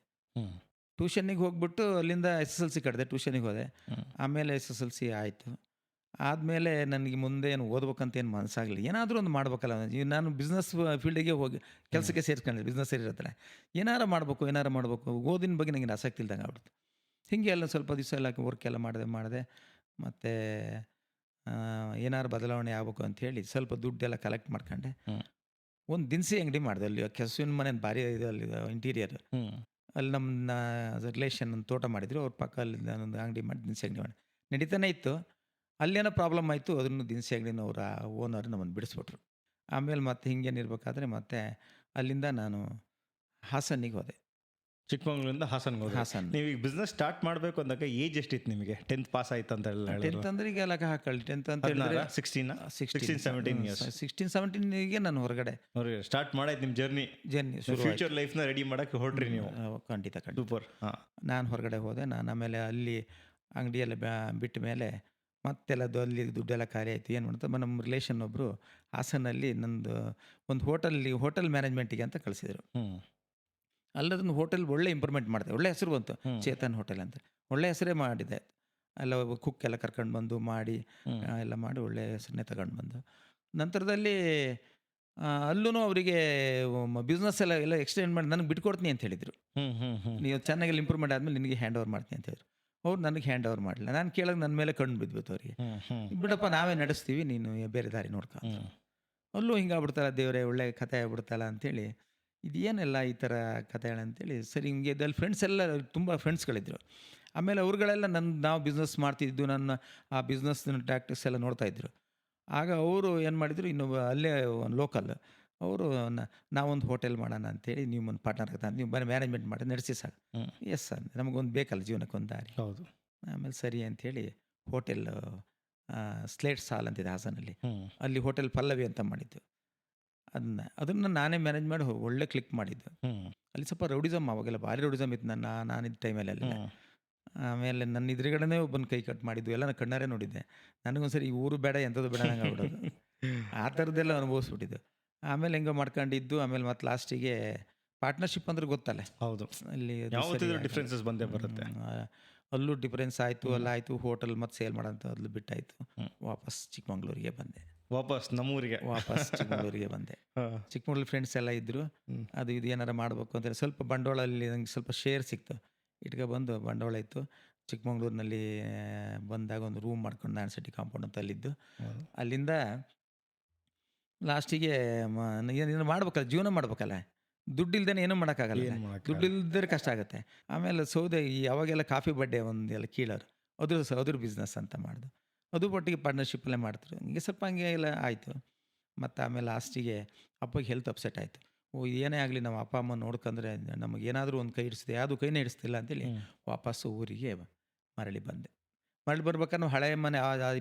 ಟ್ಯೂಷನ್ನಿಗೆ ಹೋಗ್ಬಿಟ್ಟು ಅಲ್ಲಿಂದ SSLC ಕಟ್ಟಿದೆ, ಟ್ಯೂಷನ್ನಿಗೆ ಹೋದೆ. ಆಮೇಲೆ SSLC ಆಯಿತು. ಆದಮೇಲೆ ನನಗೆ ಮುಂದೆ ಏನು ಓದ್ಬೇಕಂತ ಏನು ಮನಸ್ಸಾಗಲಿಲ್ಲ. ಏನಾದರೂ ಒಂದು ಮಾಡ್ಬೇಕಲ್ಲ. ನಾನು ಬಿಸ್ನೆಸ್ ಫೀಲ್ಡಿಗೆ ಹೋಗಿ ಕೆಲಸಕ್ಕೆ ಸೇರಿಸ್ಕೊಂಡಿದ್ದೆ, ಬಿಸ್ನೆಸ್ ಇರುತ್ತೆ. ಏನಾರು ಮಾಡಬೇಕು, ಓದಿನ ಬಗ್ಗೆ ನನಗೆ ಆಸಕ್ತಿ ಇಲ್ದಂಗೆ ಆಗ್ಬಿಡ್ತು. ಹೀಗೆ ಎಲ್ಲ ಸ್ವಲ್ಪ ದಿವಸ ಎಲ್ಲ ವರ್ಕ್ ಎಲ್ಲ ಮಾಡಿದೆ. ಮತ್ತು ಏನಾರು ಬದಲಾವಣೆ ಆಗ್ಬೇಕು ಅಂಥೇಳಿ ಸ್ವಲ್ಪ ದುಡ್ಡೆಲ್ಲ ಕಲೆಕ್ಟ್ ಮಾಡ್ಕೊಂಡೆ. ಒಂದು ದಿನಸಿ ಅಂಗಡಿ ಮಾಡಿದೆ. ಅಲ್ಲಿ ಕೆಸುವಿನ ಮನೆ ಭಾರಿ ಇದು ಅಲ್ಲಿ ಇಂಟೀರಿಯರ್. ಅಲ್ಲಿ ನಮ್ಮ ರಿಲೇಷನ್ ಒಂದು ತೋಟ ಮಾಡಿದ್ರು. ಅವ್ರ ಪಕ್ಕ ಅಲ್ಲಿ ನಾನೊಂದು ಅಂಗಡಿ ಮಾಡಿ ದಿನಸಿ ಅಂಗಡಿ ಮಾಡಿ ನಡೀತಾನೆ ಇತ್ತು. ಅಲ್ಲೇನೋ ಪ್ರಾಬ್ಲಮ್ ಆಯಿತು. ಅದನ್ನು ದಿನಸಿ ಅಂಗಡಿನ ಅವರ ಓನರ್ ನಮ್ಮನ್ನು ಬಿಡಿಸ್ಬಿಟ್ರು. ಆಮೇಲೆ ಮತ್ತೆ ಹಿಂಗೇನಿರ್ಬೇಕಾದ್ರೆ ಮತ್ತೆ ಅಲ್ಲಿಂದ ನಾನು ಹಾಸನಿಗೆ ಹೋದೆ.
ಚಿಕ್ಕಮಂಗ್ಳೂರಿಂದ ಹಾಸನ್ಗೆ ಹೋದ್ರೆ
ಹಾಸನ್
ನೀವು ಈಗ ಬಿಸ್ನೆಸ್ ಸ್ಟಾರ್ಟ್ ಮಾಡಬೇಕು ಅಂದಾಗ ಏಜ್ ಎಷ್ಟಿತ್ತು ನಿಮಗೆ? 10th ಪಾಸ್ ಆಯ್ತು ಅಂತ ಎಲ್ಲ
10th ಅಂದ್ರೆ ಈಗ ಲೆಕ್ಕ ಹಾಕೊಳ್ಳಿ. 10th ಅಂತ ಹೇಳಿದ್ರೆ
16-17 ಇಯರ್ಸ್
16-17ಗೆ ನಾನು ಹೊರಗಡೆ
ಸ್ಟಾರ್ಟ್ ಮಾಡಾಯ್ತು ನಿಮ್ಮ ಜರ್ನಿ
ಜರ್ನಿ
ಫ್ಯೂಚರ್ ಲೈಫ್ನ ರೆಡಿ ಮಾಡಕ್ಕೆ ಹೊರಟ್ರಿ ನೀವು.
ಖಂಡಿತ ಖಂಡಿತ.
ಸೂಪರ್. ಹಾಂ,
ನಾನು ಹೊರಗಡೆ ಹೋದೆ. ನಾನು ಆಮೇಲೆ ಅಲ್ಲಿ ಅಂಗಡಿಯೆಲ್ಲ ಬಿಟ್ಟ ಮೇಲೆ ಮತ್ತೆಲ್ಲ ಅಲ್ಲಿ ದುಡ್ಡೆಲ್ಲ ಖಾಲಿ ಆಯಿತು. ಏನು ಮಾಡ್ತಾರೆ, ನಮ್ಮ ರಿಲೇಷನ್ ಒಬ್ಬರು ಹಾಸನಲ್ಲಿ ನಂದು ಒಂದು ಹೋಟೆಲ್ ಮ್ಯಾನೇಜ್ಮೆಂಟಿಗೆ ಅಂತ ಕಳಿಸಿದರು. ಅಲ್ಲದನ್ನು ಹೋಟೆಲ್ ಒಳ್ಳೆ ಇಂಪ್ರೂವ್ಮೆಂಟ್ ಮಾಡಿದೆ. ಒಳ್ಳೆ ಹೆಸರು ಬಂತು, ಚೇತನ್ ಹೋಟೆಲ್ ಅಂತ. ಒಳ್ಳೆ ಹೆಸರೇ ಮಾಡಿದೆ. ಎಲ್ಲ ಕುಕ್ ಎಲ್ಲ ಕರ್ಕೊಂಡು ಬಂದು ಮಾಡಿ ಎಲ್ಲ ಮಾಡಿ ಒಳ್ಳೆ ಹೆಸರನ್ನೇ ತಗೊಂಡು ಬಂದು ನಂತರದಲ್ಲಿ ಅಲ್ಲೂ ಅವರಿಗೆ ಬಿಸ್ನೆಸ್ ಎಲ್ಲ ಎಕ್ಸ್ಟೆಂಡ್ ಮಾಡಿ ನನಗೆ ಬಿಟ್ಕೊಡ್ತೀನಿ ಅಂತ ಹೇಳಿದರು. ನೀವು ಚೆನ್ನಾಗಿ ಇಂಪ್ರೂವ್ಮೆಂಟ್ ಆದಮೇಲೆ ನಿನಗೆ ಹ್ಯಾಂಡ್ ಓವರ್ ಮಾಡ್ತೀನಿ ಅಂತ ಹೇಳಿದ್ರು. ಅವ್ರು ನನಗೆ ಹ್ಯಾಂಡ್ ಓವರ್ ಮಾಡಲಿಲ್ಲ. ನಾನು ಕೇಳೋದು ನನ್ನ ಮೇಲೆ ಕಣ್ಣು ಬಿದ್ಬಿಟ್ಟು ಅವರಿಗೆ, ಬಿಡಪ್ಪ ನಾವೇ ನಡೆಸ್ತೀವಿ, ನೀನು ಬೇರೆ ದಾರಿ ನೋಡ್ಕೊ. ಅಲ್ಲೂ ಹಿಂಗಾಗ್ಬಿಡ್ತಲ್ಲ, ದೇವರೇ ಒಳ್ಳೆ ಕಥೆ ಆಗ್ಬಿಡ್ತಲ್ಲ ಅಂಥೇಳಿ, ಇದೇನೆಲ್ಲ ಈ ಥರ ಕಥೆಗಳು ಅಂತೇಳಿ ಸರಿ ಹಿಂಗೆ ಇದ್ದಲ್ಲಿ ಫ್ರೆಂಡ್ಸ್ ಎಲ್ಲ ತುಂಬ ಫ್ರೆಂಡ್ಸ್ಗಳಿದ್ರು. ಆಮೇಲೆ ಅವ್ರುಗಳೆಲ್ಲ ನಾವು ಬಿಸ್ನೆಸ್ ಮಾಡ್ತಿದ್ದು, ನನ್ನ ಆ ಬಿಸ್ನೆಸ್ ಟ್ಯಾಕ್ಟಿಕ್ಸ್ ಎಲ್ಲ ನೋಡ್ತಾಯಿದ್ರು. ಆಗ ಅವರು ಏನು ಮಾಡಿದರು, ಇನ್ನೊಬ್ಬ ಅಲ್ಲೇ ಒಂದು ಲೋಕಲ್ ಅವರು ನಾವೊಂದು ಹೋಟೆಲ್ ಮಾಡೋಣ ಅಂತೇಳಿ, ನೀವು ಒಂದು ಪಾರ್ಟ್ನರ್ ಆಗ್ತಾ ನೀವು ಬರೀ ಮ್ಯಾನೇಜ್ಮೆಂಟ್ ಮಾಡಿ ನಡೆಸಿ ಸಾಕು. ಎಸ್ ಸರ್, ನಮಗೊಂದು ಬೇಕಲ್ಲ ಜೀವನಕ್ಕೆ ಒಂದು ದಾರಿ.
ಹೌದು.
ಆಮೇಲೆ ಸರಿ ಅಂಥೇಳಿ ಹೋಟೆಲ್ ಸ್ಲೇಟ್ಸ್ ಹಾಲ್ ಅಂತಿದೆ ಹಾಸನಲ್ಲಿ, ಅಲ್ಲಿ ಹೋಟೆಲ್ ಪಲ್ಲವಿ ಅಂತ ಮಾಡಿದ್ದು. ಅದನ್ನು ನಾನೇ ಮ್ಯಾನೇಜ್ ಮಾಡಿ ಒಳ್ಳೆ ಕ್ಲಿಕ್ ಮಾಡಿದ್ದು. ಅಲ್ಲಿ ಸ್ವಲ್ಪ ರೌಡಿಸಮ್, ಅವಾಗೆಲ್ಲ ಭಾರಿ ರೌಡಿಸಮ್ ಇತ್ತು ನಾನಿದ್ದ ಟೈಮಲ್ಲಿ ಅಲ್ಲಿ. ಆಮೇಲೆ ನನ್ನ ಎದುರುಗಡೆನೇ ಒಬ್ಬನ ಕೈ ಕಟ್ ಮಾಡಿದ್ದು ಎಲ್ಲ ನಾನು ಕಣ್ಣಾರೆ ನೋಡಿದ್ದೆ. ನನಗೊಂದ್ಸರಿ ಈ ಊರು ಬೇಡ ಎಂಥದ್ದು ಬೇಡ ನಂಗೆ ಆಗ್ಬಿಡೋದು. ಆ ಥರದ್ದೆಲ್ಲ ಅನುಭವಿಸ್ಬಿಟ್ಟಿದ್ದು. ಆಮೇಲೆ ಹೆಂಗೋ ಮಾಡ್ಕೊಂಡಿದ್ದು. ಆಮೇಲೆ ಮತ್ತೆ ಲಾಸ್ಟಿಗೆ ಪಾರ್ಟ್ನರ್ಶಿಪ್ ಅಂದ್ರೆ ಗೊತ್ತಲ್ಲ,
ಹೌದು,
ಅಲ್ಲಿ
ಡಿಫ್ರೆನ್ಸಸ್ ಬಂದೇ ಬರುತ್ತೆ.
ಅಲ್ಲೂ ಡಿಫ್ರೆನ್ಸ್ ಆಯಿತು, ಎಲ್ಲ ಆಯಿತು. ಹೋಟೆಲ್ ಮತ್ತು ಸೇಲ್ ಮಾಡೋಂಥ ಅಲ್ಲೂ ಬಿಟ್ಟಾಯಿತು. ವಾಪಸ್ ಚಿಕ್ಕಮಂಗ್ಳೂರಿಗೆ ಬಂದೆ.
ವಾಪಸ್ ನಮ್ಮೂರಿಗೆ
ಚಿಕ್ಕಮಂಗ್ಳೂರಿಗೆ ಬಂದೆ. ಚಿಕ್ಕಮಂಗ್ಳೂರು ಫ್ರೆಂಡ್ಸ್ ಎಲ್ಲ ಇದ್ದರು. ಅದು ಇದು ಏನಾರು ಮಾಡಬೇಕು ಅಂತ ಸ್ವಲ್ಪ ಬಂಡವಾಳಲ್ಲಿ ನಂಗೆ ಸ್ವಲ್ಪ ಶೇರ್ ಸಿಕ್ತು. ಬಂದು ಬಂಡವಾಳ ಇತ್ತು. ಚಿಕ್ಕಮಂಗ್ಳೂರಿನಲ್ಲಿ ಬಂದಾಗ ಒಂದು ರೂಮ್ ಮಾಡ್ಕೊಂಡು ನಾನು ಸಿಟಿ ಕಾಂಪೌಂಡ್ ಅಂತ ಅಲ್ಲಿದ್ದು. ಅಲ್ಲಿಂದ ಲಾಸ್ಟಿಗೆ ಏನು ಮಾಡ್ಬೇಕಲ್ಲ, ಜೀವನ ಮಾಡ್ಬೇಕಲ್ಲ, ದುಡ್ಡು ಇಲ್ದೇ ಏನೂ ಮಾಡೋಕ್ಕಾಗಲ್ಲ. ದುಡ್ಡು ಇಲ್ದರೆ ಕಷ್ಟ ಆಗುತ್ತೆ. ಆಮೇಲೆ ಸೌದೆ ಅವಾಗೆಲ್ಲ ಕಾಫಿ ಬಡ್ಡೆ ಒಂದು ಎಲ್ಲ ಕೀಳೋರು, ಅದ್ರ ಬಿಸ್ನೆಸ್ ಅಂತ ಮಾಡಿದು. ಅದು ಒಟ್ಟಿಗೆ ಪಾರ್ಟ್ನರ್ಶಿಪ್ಪಲ್ಲೇ ಮಾಡ್ತಾರೆ. ಹಿಂಗೆ ಸ್ವಲ್ಪ ಹಂಗೆ ಎಲ್ಲ ಆಯಿತು. ಮತ್ತು ಆಮೇಲೆ ಲಾಸ್ಟಿಗೆ ಅಪ್ಪಗೆ ಹೆಲ್ತ್ ಅಪ್ಸೆಟ್ ಆಯಿತು. ಏನೇ ಆಗಲಿ ನಮ್ಮ ಅಪ್ಪ ಅಮ್ಮ ನೋಡ್ಕೊಂಡ್ರೆ ನಮಗೇನಾದರೂ ಒಂದು ಕೈ ಹಿಡಿಸ್ತದೆ, ಯಾವುದು ಕೈನೇ ಹಿಡಿಸ್ತಿಲ್ಲ ಅಂತೇಳಿ ವಾಪಸ್ಸು ಊರಿಗೆ ಮರಳಿ ಬಂದೆ. ಮರಳಿ ಬರ್ಬೇಕಾದ್ರೆ ಹಳೆ ಮನೆ,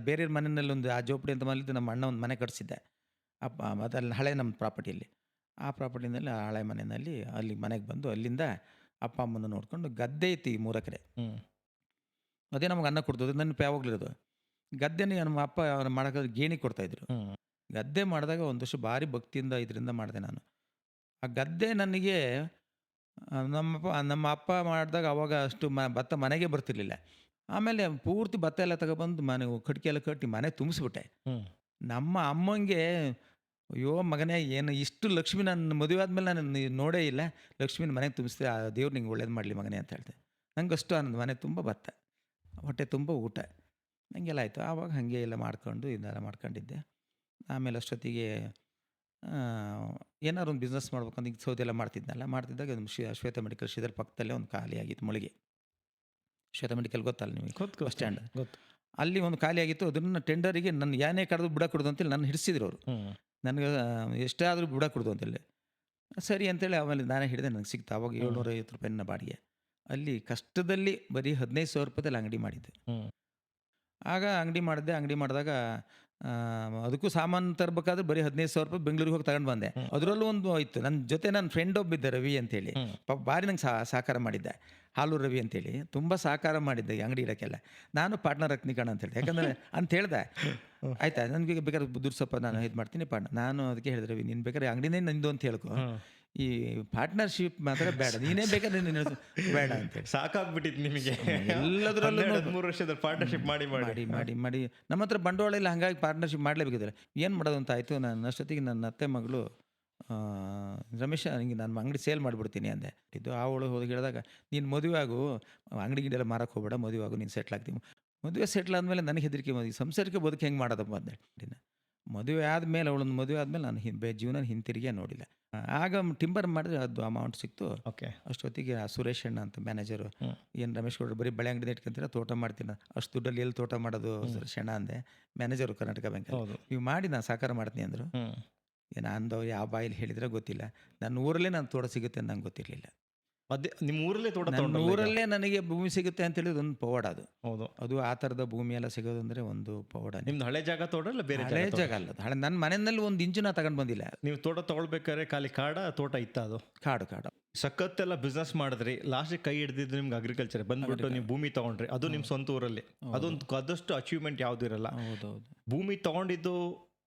ಬೇರೆ ಮನೆಯಲ್ಲಿ ಒಂದು ಆ ಜೋಪಡಿ ಅಂತ ಮನೇಲಿದ್ದು ನಮ್ಮ ಅಣ್ಣ ಒಂದು ಮನೆ ಕಟ್ಸಿದ್ದೆ ಅಪ್ಪ. ಮತ್ತು ಅಲ್ಲಿ ಹಳೆ ನಮ್ಮ ಪ್ರಾಪರ್ಟಿಯಲ್ಲಿ, ಆ ಪ್ರಾಪರ್ಟಿನಲ್ಲಿ ಆ ಹಳೆ ಮನೆಯಲ್ಲಿ ಅಲ್ಲಿ ಮನೆಗೆ ಬಂದು ಅಲ್ಲಿಂದ ಅಪ್ಪ ಅಮ್ಮನ ನೋಡ್ಕೊಂಡು ಗದ್ದೆ ಐತಿ 3 ಎಕರೆ. ಅದೇ ನಮಗೆ ಅನ್ನ ಕೊಡ್ತದೆ. ನನ್ನ ಯಾವಾಗಲಿರೋದು ಗದ್ದೆನೇ ನಮ್ಮ ಅಪ್ಪ ಮಾಡೋಕೆ ಗೇಣಿ ಕೊಡ್ತಾಯಿದ್ರು. ಗದ್ದೆ ಮಾಡಿದಾಗ ಒಂದು ವರ್ಷ ಭಾರಿ ಭಕ್ತಿಯಿಂದ ಇದರಿಂದ ಮಾಡಿದೆ ನಾನು. ಆ ಗದ್ದೆ ನನಗೆ ನಮ್ಮ ಅಪ್ಪ ಮಾಡಿದಾಗ ಅವಾಗ ಅಷ್ಟು ಭತ್ತ ಮನೆಗೆ ಬರ್ತಿರ್ಲಿಲ್ಲ. ಆಮೇಲೆ ಪೂರ್ತಿ ಭತ್ತ ಎಲ್ಲ ತಗೊಬಂದು ಮನೆ ಕಟ್ಗೆ ಎಲ್ಲ ಕಟ್ಟಿ ಮನೆ ತುಂಬಿಸ್ಬಿಟ್ಟೆ. ನಮ್ಮ ಅಮ್ಮಂಗೆ, ಅಯ್ಯೋ ಮಗನೇ, ಏನು ಇಷ್ಟು ಲಕ್ಷ್ಮಿ, ನನ್ನ ಮದುವೆ ಆದಮೇಲೆ ನಾನು ನೋಡೇ ಇಲ್ಲ, ಲಕ್ಷ್ಮಿನ ಮನೆಗೆ ತುಂಬಿಸ್ದೆ, ಆ ದೇವ್ರು ನಿಂಗೆ ಒಳ್ಳೇದು ಮಾಡಲಿ ಮಗನೇ ಅಂತ ಹೇಳ್ದೆ. ನಂಗೆ ಅಷ್ಟು ಆನಂದ. ಮನೆ ತುಂಬ ಭತ್ತ, ಹೊಟ್ಟೆ ತುಂಬ ಊಟ, ಹಂಗೆಲ್ಲ ಆಯಿತು. ಆವಾಗ ಹಾಗೆ ಎಲ್ಲ ಮಾಡ್ಕೊಂಡು ಇದೆಲ್ಲ ಮಾಡ್ಕೊಂಡಿದ್ದೆ. ಆಮೇಲೆ ಅಷ್ಟೊತ್ತಿಗೆ ಏನಾದ್ರು ಒಂದು ಬಿಸ್ನೆಸ್ ಮಾಡ್ಬೇಕಂತ ಈಗ ಸೌದೆ ಎಲ್ಲ ಮಾಡ್ತಿದ್ದಾಗ ಶ್ವೇತ ಮೆಡಿಕಲ್ ಶ್ರೀಧರ್ ಪಕ್ಕದಲ್ಲೇ ಒಂದು ಖಾಲಿ ಆಗಿತ್ತು ಮಳಿಗೆ. ಶ್ವೇತ ಮೆಡಿಕಲ್ ಗೊತ್ತಲ್ಲ ನಿಮಗೆ, ಬಸ್ ಸ್ಟ್ಯಾಂಡ್. ಅಲ್ಲಿ ಒಂದು ಖಾಲಿ ಆಗಿತ್ತು. ಅದನ್ನು ಟೆಂಡರಿಗೆ ನನ್ನ ಏನೇ ಕಡ್ದು ಬಿಡ ಕೊಡೋದು ಅಂತೇಳಿ ನನ್ನ ಹಿಡಿಸಿದ್ರು ಅವರು. ನನಗೆ ಎಷ್ಟೇ ಆದರೂ ಬಿಡ ಕೊಡೋದು ಅಂತೇಳಿ ಸರಿ ಅಂತೇಳಿ ಆಮೇಲೆ ನಾನೇ ಹಿಡಿದೆ. ನನಗೆ ಸಿಕ್ತು ಆವಾಗ 750 ರೂಪಾಯಿನ ಬಾಡಿಗೆ. ಅಲ್ಲಿ ಕಷ್ಟದಲ್ಲಿ ಬರೀ 15,000 ರೂಪಾಯಿದಲ್ಲಿ ಅಂಗಡಿ ಮಾಡಿದ್ದೆ. ಆಗ ಅಂಗಡಿ ಮಾಡಿದಾಗ ಅದಕ್ಕೂ ಸಾಮಾನು ತರಬೇಕಾದ್ರೆ ಬರೀ 15,000 ರೂಪಾಯಿ ಬೆಂಗಳೂರಿಗೆ ಹೋಗಿ ತಗೊಂಡು ಬಂದೆ. ಅದರಲ್ಲೂ ಒಂದು ಇತ್ತು, ನನ್ನ ಜೊತೆ ನನ್ನ ಫ್ರೆಂಡ್ ಒಬ್ಬಿದ್ದ ರವಿ ಅಂತೇಳಿ, ಪಾಪ ಭಾರಿ ನಂಗೆ ಸಹಕಾರ ಮಾಡಿದ್ದೆ. ಹಾಲು ರವಿ ಅಂತೇಳಿ ತುಂಬ ಸಹಕಾರ ಮಾಡಿದ್ದೆ ಈ ಅಂಗಡಿ ಇಡೋಕ್ಕೆಲ್ಲ. ನಾನು ಪಾರ್ಟ್ನರ್ ಆಗ್ತೀನಿ ಕಣ ಅಂತೇಳಿ, ಯಾಕಂದರೆ ಅಂತ ಹೇಳ್ದೆ. ಆಯ್ತಾ, ನನಗೆ ಬೇಕಾದ್ರೆ ದುಡ್ಡು ಸ್ವಲ್ಪ ನಾನು ಇದು ಮಾಡ್ತೀನಿ ಪಾರ್ಟ್ನರ್. ನಾನು ಅದಕ್ಕೆ ಹೇಳಿದೆ, ರವಿ ನೀನು ಬೇಕಾದ್ರೆ ಅಂಗಡಿನೇ ನಂದು ಅಂತ ಹೇಳ್ಕೊ, ಈ ಪಾರ್ಟ್ನರ್ಶಿಪ್ ಮಾತ್ರ ಬೇಡ, ನೀನೇ ಬೇಕಾದ್ರೆ ನೀನು ಬೇಡ ಅಂತೇಳಿ.
ಸಾಕಾಗ್ಬಿಟ್ಟಿತ್ತು ನಿಮಗೆ
ಎಲ್ಲದರಲ್ಲೂ
3 ವರ್ಷದ ಪಾರ್ಟ್ನರ್ಶಿಪ್ ಮಾಡಿ ಮಾಡಿ
ಮಾಡಿ ಮಾಡಿ ನಮ್ಮ ಹತ್ರ ಬಂಡವಾಳ ಇಲ್ಲ, ಹಾಗಾಗಿ ಪಾರ್ಟ್ನರ್ಶಿಪ್ ಮಾಡಲೇಬೇಕಿದ್ರೆ ಏನು ಮಾಡೋದು ಅಂತ ಆಯಿತು. ನಾನು ಅಷ್ಟೊತ್ತಿಗೆ ನನ್ನ ಅತ್ತೆ ಮಗಳು ರಮೇಶ, ನನಗೆ ನಾನು ಅಂಗಡಿ ಸೇಲ್ ಮಾಡಿಬಿಡ್ತೀನಿ ಅಂದೆ. ಅವಳು ಹೋಗಿ ಹೇಳಿದಾಗ, ನೀನು ಮದುವೆ ಆಗು, ಅಂಗಡಿ ಗಿಡೆಲ್ಲ ಮಾರಕ್ಕೆ ಹೋಗ್ಬೇಡ, ಮದುವೆ ಆಗು, ನೀನು ಸೆಟ್ಲ್ ಆಗ್ತೀವಿ. ಮದುವೆ ಸೆಟ್ಲ್ ಆದಮೇಲೆ ನನಗೆ ಹೆದರಿಕೆ, ಸಂಸಾರಕ್ಕೆ ಬದುಕು ಹೆಂಗೆ ಮಾಡೋದಪ್ಪ ಅಂದೆ. ಮದುವೆ ಆದಮೇಲೆ ಅವಳೊಂದು ಮದುವೆ ಆದಮೇಲೆ ನಾನು ಜೀವನ ಹಿಂತಿರುಗಿಯೇ ನೋಡಿಲ್ಲ. ಆಗ ಟಿಂಬರ್ ಮಾಡಿದ್ರೆ ಅದು ಅಮೌಂಟ್ ಸಿಕ್ತು.
ಓಕೆ.
ಅಷ್ಟೊತ್ತಿಗೆ ಆ ಸುರೇಶ್ ಅಣ್ಣ ಅಂತ ಮ್ಯಾನೇಜರು,
ಹ್ಮ್.
ಏನು ರಮೇಶ್ ಗೌಡ್ರು ಬರೀ ಬೆಳೆ ಅಂಗಡಿ ಇಟ್ಕೊಂತೀರ, ತೋಟ ಮಾಡ್ತೀನಿ. ಅಷ್ಟು ದುಡ್ಡಲ್ಲಿ ಎಲ್ಲಿ ತೋಟ ಮಾಡೋದು ಸುರೇಶ್ ಅಣ್ಣ ಅಂದೆ. ಮ್ಯಾನೇಜರು ಕರ್ನಾಟಕ ಬ್ಯಾಂಕಲ್ಲಿ.
ಹೌದು.
ನೀವು ಮಾಡಿ ನಾನು ಸಾಕಾರ ಮಾಡ್ತೀನಿ ಅಂದರು.
ಹ್ಮ್.
ನಾನು ಯಾವ ಬಾಯಲ್ಲಿ ಹೇಳಿದ್ರೆ ಗೊತ್ತಿಲ್ಲ. ನನ್ನ ಊರಲ್ಲೇ ನಾನು ತೋಟ ಸಿಗುತ್ತೆ ಅಂತ ನಂಗೆ ಗೊತ್ತಿರಲಿಲ್ಲ.
ಅದೇ ನಿಮ್ಮ ಊರಲ್ಲೇ ತೋಟ
ನನ್ನ
ತಗೊಂಡ್ರಲ್ಲ ಈಗ?
ಊರಲ್ಲೇ ನನಗೆ ಭೂಮಿ ಸಿಗುತ್ತೆ ಅಂತ ಹೇಳಿದ್ರೆ ಒಂದು ಪವಾಡ ಅದು.
ಹೌದು.
ಅದು ಆ ಥರದ ಭೂಮಿ ಎಲ್ಲ ಸಿಗೋದು ಅಂದರೆ ಒಂದು ಪವಾಡ.
ನಿಮ್ದು ಹಳೆ ಜಾಗ ತೋಟ ಇಲ್ಲ ಬೇರೆ
ಹಳೆ
ಜಾಗ?
ಜಾಗ ಅಲ್ಲ ಅದು. ಹಳೆ ನನ್ನ ಮನೆಯಲ್ಲಿ ಒಂದು ಇಂಚು ನಾ ತಗೊಂಡು ಬಂದಿಲ್ಲ.
ನೀವು ತೋಟ ತಗೊಳ್ಬೇಕಾದ್ರೆ ಖಾಲಿ ಕಾಡ ತೋಟ ಇತ್ತ ಅದು?
ಕಾಡು ಕಾಡು.
ಸಖತ್ತೆಲ್ಲ ಬಿಸ್ನೆಸ್ ಮಾಡಿದ್ರಿ, ಲಾಸ್ಟಿಗೆ ಕೈ ಹಿಡಿದಿದ್ದು ನಿಮ್ಗೆ ಅಗ್ರಿಕಲ್ಚರ್ ಬಂದ್ಬಿಟ್ಟು ನೀವು ಭೂಮಿ ತಗೊಂಡ್ರಿ, ಅದು ನಿಮ್ಮ ಸ್ವಂತ ಊರಲ್ಲಿ. ಅದೊಂದು ಅದಷ್ಟು ಅಚೀವ್ಮೆಂಟ್ ಯಾವ್ದು ಇರಲ್ಲ.
ಹೌದೌದು.
ಭೂಮಿ ತಗೊಂಡಿದ್ದು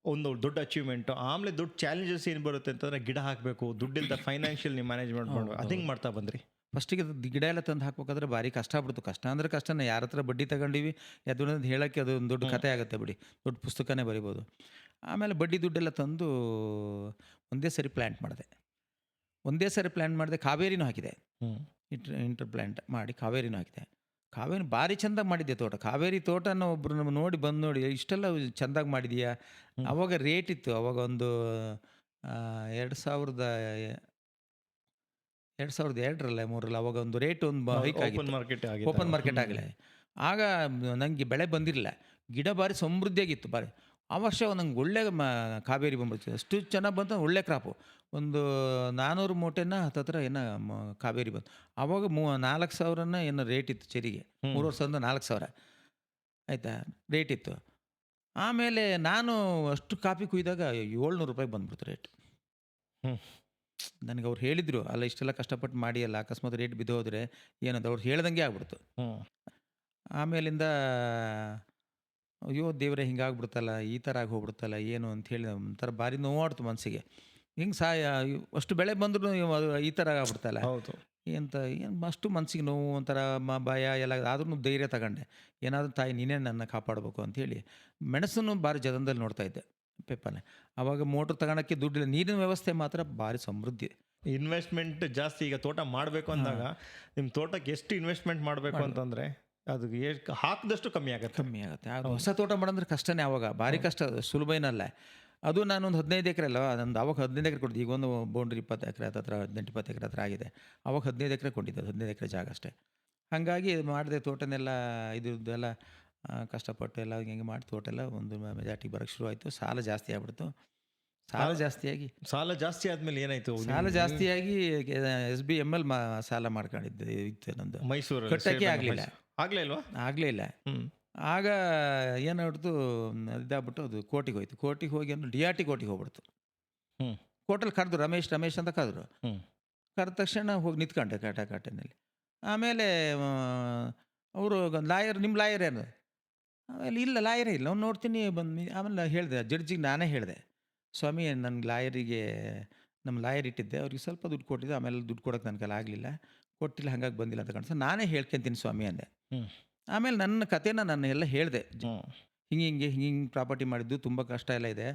ಒಂದು ದೊಡ್ಡ ಅಚೀವ್ಮೆಂಟ್. ಆಮೇಲೆ ದೊಡ್ಡ ಚಾಲೆಂಜಸ್ ಏನು ಬರುತ್ತೆ ಅಂತಂದ್ರೆ ಗಿಡ ಹಾಕಬೇಕು, ದುಡ್ಡಿಂದ ಫೈನಾನ್ಷಿಯಲ್ ನೀವು ಮ್ಯಾನೇಜ್ಮೆಂಟ್ ಮಾಡಬೇಕು. ಅದು ಹೆಂಗೆ ಮಾಡ್ತಾ ಬಂದ್ರಿ?
ಫಸ್ಟಿಗೆ ಗಿಡ ಎಲ್ಲ ತಂದು ಹಾಕ್ಬೇಕಾದ್ರೆ ಭಾರಿ ಕಷ್ಟ ಆಗ್ಬಿಡ್ತು. ಕಷ್ಟ ಅಂದರೆ ಕಷ್ಟನೇ. ಯಾರ ಹತ್ರ ಬಡ್ಡಿ ತಗೊಂಡಿವಿ ಅದನ್ನ ಹೇಳೋಕ್ಕೆ ಅದು ಒಂದು ದೊಡ್ಡ ಕಥೆ ಆಗುತ್ತೆ ಬಿಡಿ, ದೊಡ್ಡ ಪುಸ್ತಕನೇ ಬರಿಬೋದು. ಆಮೇಲೆ ಬಡ್ಡಿ ದುಡ್ಡೆಲ್ಲ ತಂದು ಒಂದೇ ಸರಿ ಪ್ಲ್ಯಾಂಟ್ ಮಾಡಿದೆ. ಕಾವೇರಿನೂ ಹಾಕಿದೆ. ಇಂಟರ್ ಪ್ಲ್ಯಾಂಟ್ ಮಾಡಿ ಕಾವೇರಿನೂ ಹಾಕಿದೆ. ಕಾವೇರಿ ಭಾರಿ ಚೆಂದಾಗಿ ಮಾಡಿದ್ದೆ ತೋಟ. ಕಾವೇರಿ ತೋಟನ ಒಬ್ಬರು ನಮ್ಮ ನೋಡಿ ಇಷ್ಟೆಲ್ಲ ಚೆಂದಾಗಿ ಮಾಡಿದೀಯಾ. ಅವಾಗ ರೇಟ್ ಇತ್ತು. ಅವಾಗ ಒಂದು 2002ರಲ್ಲಿ 3ರಲ್ಲಿ ಅವಾಗ ಒಂದು ರೇಟ್ ಒಂದು ಹೈಕ್
ಓಪನ್
ಆಗಿತ್ತು.
ಮಾರ್ಕೆಟ್
ಓಪನ್ ಮಾರ್ಕೆಟ್ ಆಗಲೇ. ಆಗ ನನಗೆ ಬೆಳೆ ಬಂದಿರಲಿಲ್ಲ. ಗಿಡ ಭಾರಿ ಸಮೃದ್ಧಿಯಾಗಿತ್ತು ಭಾರಿ. ಆ ವರ್ಷ ನಂಗೆ ಒಳ್ಳೆ ಕಾವೇರಿ ಬಂದ್ಬಿಡ್ತು. ಅಷ್ಟು ಚೆನ್ನಾಗಿ ಬಂತು, ಒಳ್ಳೆ ಕ್ರಾಪು. ಒಂದು 400 ಮೂಟೆನ ಹತ್ತತ್ರ ಏನೋ ಕಾವೇರಿ ಬಂತು. ಆವಾಗ 4,000 ಏನೋ ರೇಟ್ ಇತ್ತು ಚೆರಿಗೆ. 3,000 4,000 ಆಯಿತಾ ರೇಟ್ ಇತ್ತು. ಆಮೇಲೆ ನಾನು ಅಷ್ಟು ಕಾಫಿ ಕುಯ್ದಾಗ 700 ರೂಪಾಯಿ ಬಂದ್ಬಿಡ್ತು ರೇಟ್. ನನಗೆ ಅವ್ರು ಹೇಳಿದರು, ಅಲ್ಲ ಇಷ್ಟೆಲ್ಲ ಕಷ್ಟಪಟ್ಟು ಮಾಡಿ ಅಲ್ಲ, ಅಕಸ್ಮಾತ್ ರೇಟ್ ಬಿದ್ದು ಹೋದರೆ ಏನದು ಅವ್ರು ಹೇಳ್ದಂಗೆ ಆಗ್ಬಿಡ್ತು. ಆಮೇಲಿಂದ ಅಯ್ಯೋ ದೇವರೇ ಹಿಂಗಾಗ್ಬಿಡ್ತಲ್ಲ, ಈ ಥರ ಆಗಿ ಹೋಗ್ಬಿಡ್ತಲ್ಲ ಏನು ಅಂಥೇಳಿ ಒಂಥರ ಭಾರಿ ನೋವಾಡ್ತು ಮನಸ್ಸಿಗೆ. ಹಿಂಗೆ ಅಷ್ಟು ಬೆಳೆ ಬಂದರೂ ಈ ಥರ ಆಗ್ಬಿಡ್ತಲ್ಲ.
ಹೌದು.
ಏನು ಅಷ್ಟು ಮನಸ್ಸಿಗೆ ನೋವು, ಒಂಥರ ಭಯ ಎಲ್ಲ. ಆದ್ರೂ ಧೈರ್ಯ ತಗೊಂಡೆ. ಏನಾದರೂ ತಾಯಿ ನೀನೇ ನನ್ನ ಕಾಪಾಡಬೇಕು ಅಂಥೇಳಿ ಮೆಣಸನ್ನು ಭಾರಿ ಜತನದಲ್ಲಿ ನೋಡ್ತಾ ಇದ್ದೆ ಪೇಪರ್ನೆ. ಆವಾಗ ಮೋಟ್ರ್ ತಗೊಳಕ್ಕೆ ದುಡ್ಡಿಲ್ಲ. ನೀರಿನ ವ್ಯವಸ್ಥೆ ಮಾತ್ರ ಭಾರಿ ಸಮೃದ್ಧಿ.
ಇನ್ವೆಸ್ಟ್ಮೆಂಟ್ ಜಾಸ್ತಿ. ಈಗ ತೋಟ ಮಾಡಬೇಕು ಅಂದಾಗ ನಿಮ್ಮ ತೋಟಕ್ಕೆ ಎಷ್ಟು ಇನ್ವೆಸ್ಟ್ಮೆಂಟ್ ಮಾಡಬೇಕು ಅಂತಂದರೆ ಅದು ಹಾಕಿದಷ್ಟು ಕಮ್ಮಿ ಆಗುತ್ತೆ.
ಅದು ಹೊಸ ತೋಟ ಮಾಡಂದ್ರೆ ಕಷ್ಟನೇ. ಆವಾಗ ಭಾರಿ ಕಷ್ಟ, ಸುಲಭ ಏನಲ್ಲ ಅದು. ನಾನೊಂದು 15 ಎಕರೆ ಅಲ್ಲ, ನಂದು ಅವಾಗ 15 ಎಕರೆ ಕೊಟ್ಟಿದ್ದೆ. ಈಗ ಒಂದು ಬೌಂಡ್ರಿ 20 ಎಕರೆ ಹತ್ರ 18-20 ಎಕರೆ ಹತ್ರ ಆಗಿದೆ. ಅವಾಗ 15 ಎಕರೆ ಕೊಟ್ಟಿದ್ದೆ, 15 ಎಕರೆ ಜಾಗ ಅಷ್ಟೇ. ಹಾಗಾಗಿ ಮಾಡಿದೆ ತೋಟನೆಲ್ಲ. ಇದೆಲ್ಲ ಕಷ್ಟಪಟ್ಟು ಎಲ್ಲ ಹಿಂಗೆ ಮಾಡಿ ತೋಟ ಎಲ್ಲ ಒಂದು ಮೆಜಾರ್ಟಿಗೆ ಬರೋಕ್ಕೆ ಶುರು ಆಯಿತು. ಸಾಲ ಜಾಸ್ತಿ ಆಗ್ಬಿಡ್ತು. ಸಾಲ ಜಾಸ್ತಿ
ಆದಮೇಲೆ ಏನಾಯಿತು?
ಸಾಲ ಜಾಸ್ತಿಯಾಗಿ SBML ಸಾಲ ಮಾಡ್ಕೊಂಡಿದ್ದೆ ಇತ್ತು ನಂದು.
ಮೈಸೂರು
ಕಟ್ಟಕ್ಕೆ ಆಗಲಿಲ್ಲ.
ಆಗಲೇ ಇಲ್ಲ.
ಆಗ ಏನಾಗ್ಬಿಡ್ತು, ಇದಾಗ್ಬಿಟ್ಟು ಅದು ಕೋರ್ಟಿಗೆ ಹೋಯ್ತು. ಕೋರ್ಟಿಗೆ ಹೋಗಿ ಅಂದ್ರೆ DRT ಕೋರ್ಟಿಗೆ ಹೋಗ್ಬಿಡ್ತು. ಕೋರ್ಟಲ್ಲಿ ಕರೆದು ರಮೇಶ್ ಅಂತ ಕರೆದ್ರು. ಕರೆದ ತಕ್ಷಣ ಹೋಗಿ ನಿಂತ್ಕೊಂಡೆ ಕಾಟೆನಲ್ಲಿ. ಆಮೇಲೆ ಅವರು ಲಾಯರ್, ನಿಮ್ಮ ಲಾಯರ್ ಏನು? ಆಮೇಲೆ ಇಲ್ಲ ಲಾಯರೇ ಇಲ್ಲ, ಅವ್ನು ನೋಡ್ತೀನಿ ಬಂದು. ಆಮೇಲೆ ಹೇಳಿದೆ ಜಡ್ಜಿಗೆ, ನಾನೇ ಹೇಳಿದೆ, ಸ್ವಾಮಿ ನನ್ನ ಲಾಯರಿಗೆ, ನಮ್ಮ ಲಾಯರ್ ಇಟ್ಟಿದ್ದೆ, ಅವ್ರಿಗೆ ಸ್ವಲ್ಪ ದುಡ್ಡು ಕೊಟ್ಟಿದ್ದೆ. ಆಮೇಲೆ ದುಡ್ಡು ಕೊಡೋಕ್ಕೆ ನನ್ನ ಕೈಲಿ ಆಗಲಿಲ್ಲ, ಕೊಟ್ಟಿಲ್ಲ, ಹಾಗಾಗಿ ಬಂದಿಲ್ಲ ಅಂತ ಕಾಣಿಸ್ತು. ನಾನೇ ಹೇಳ್ಕೊಂತೀನಿ ಸ್ವಾಮಿ ಅಂದೆ. ಆಮೇಲೆ ನನ್ನ ಕಥೆನ ನಾನು ಎಲ್ಲ ಹೇಳಿದೆ. ಹಿಂಗೆ ಪ್ರಾಪರ್ಟಿ ಮಾಡಿದ್ದು ತುಂಬ ಕಷ್ಟ ಎಲ್ಲ ಇದೆ.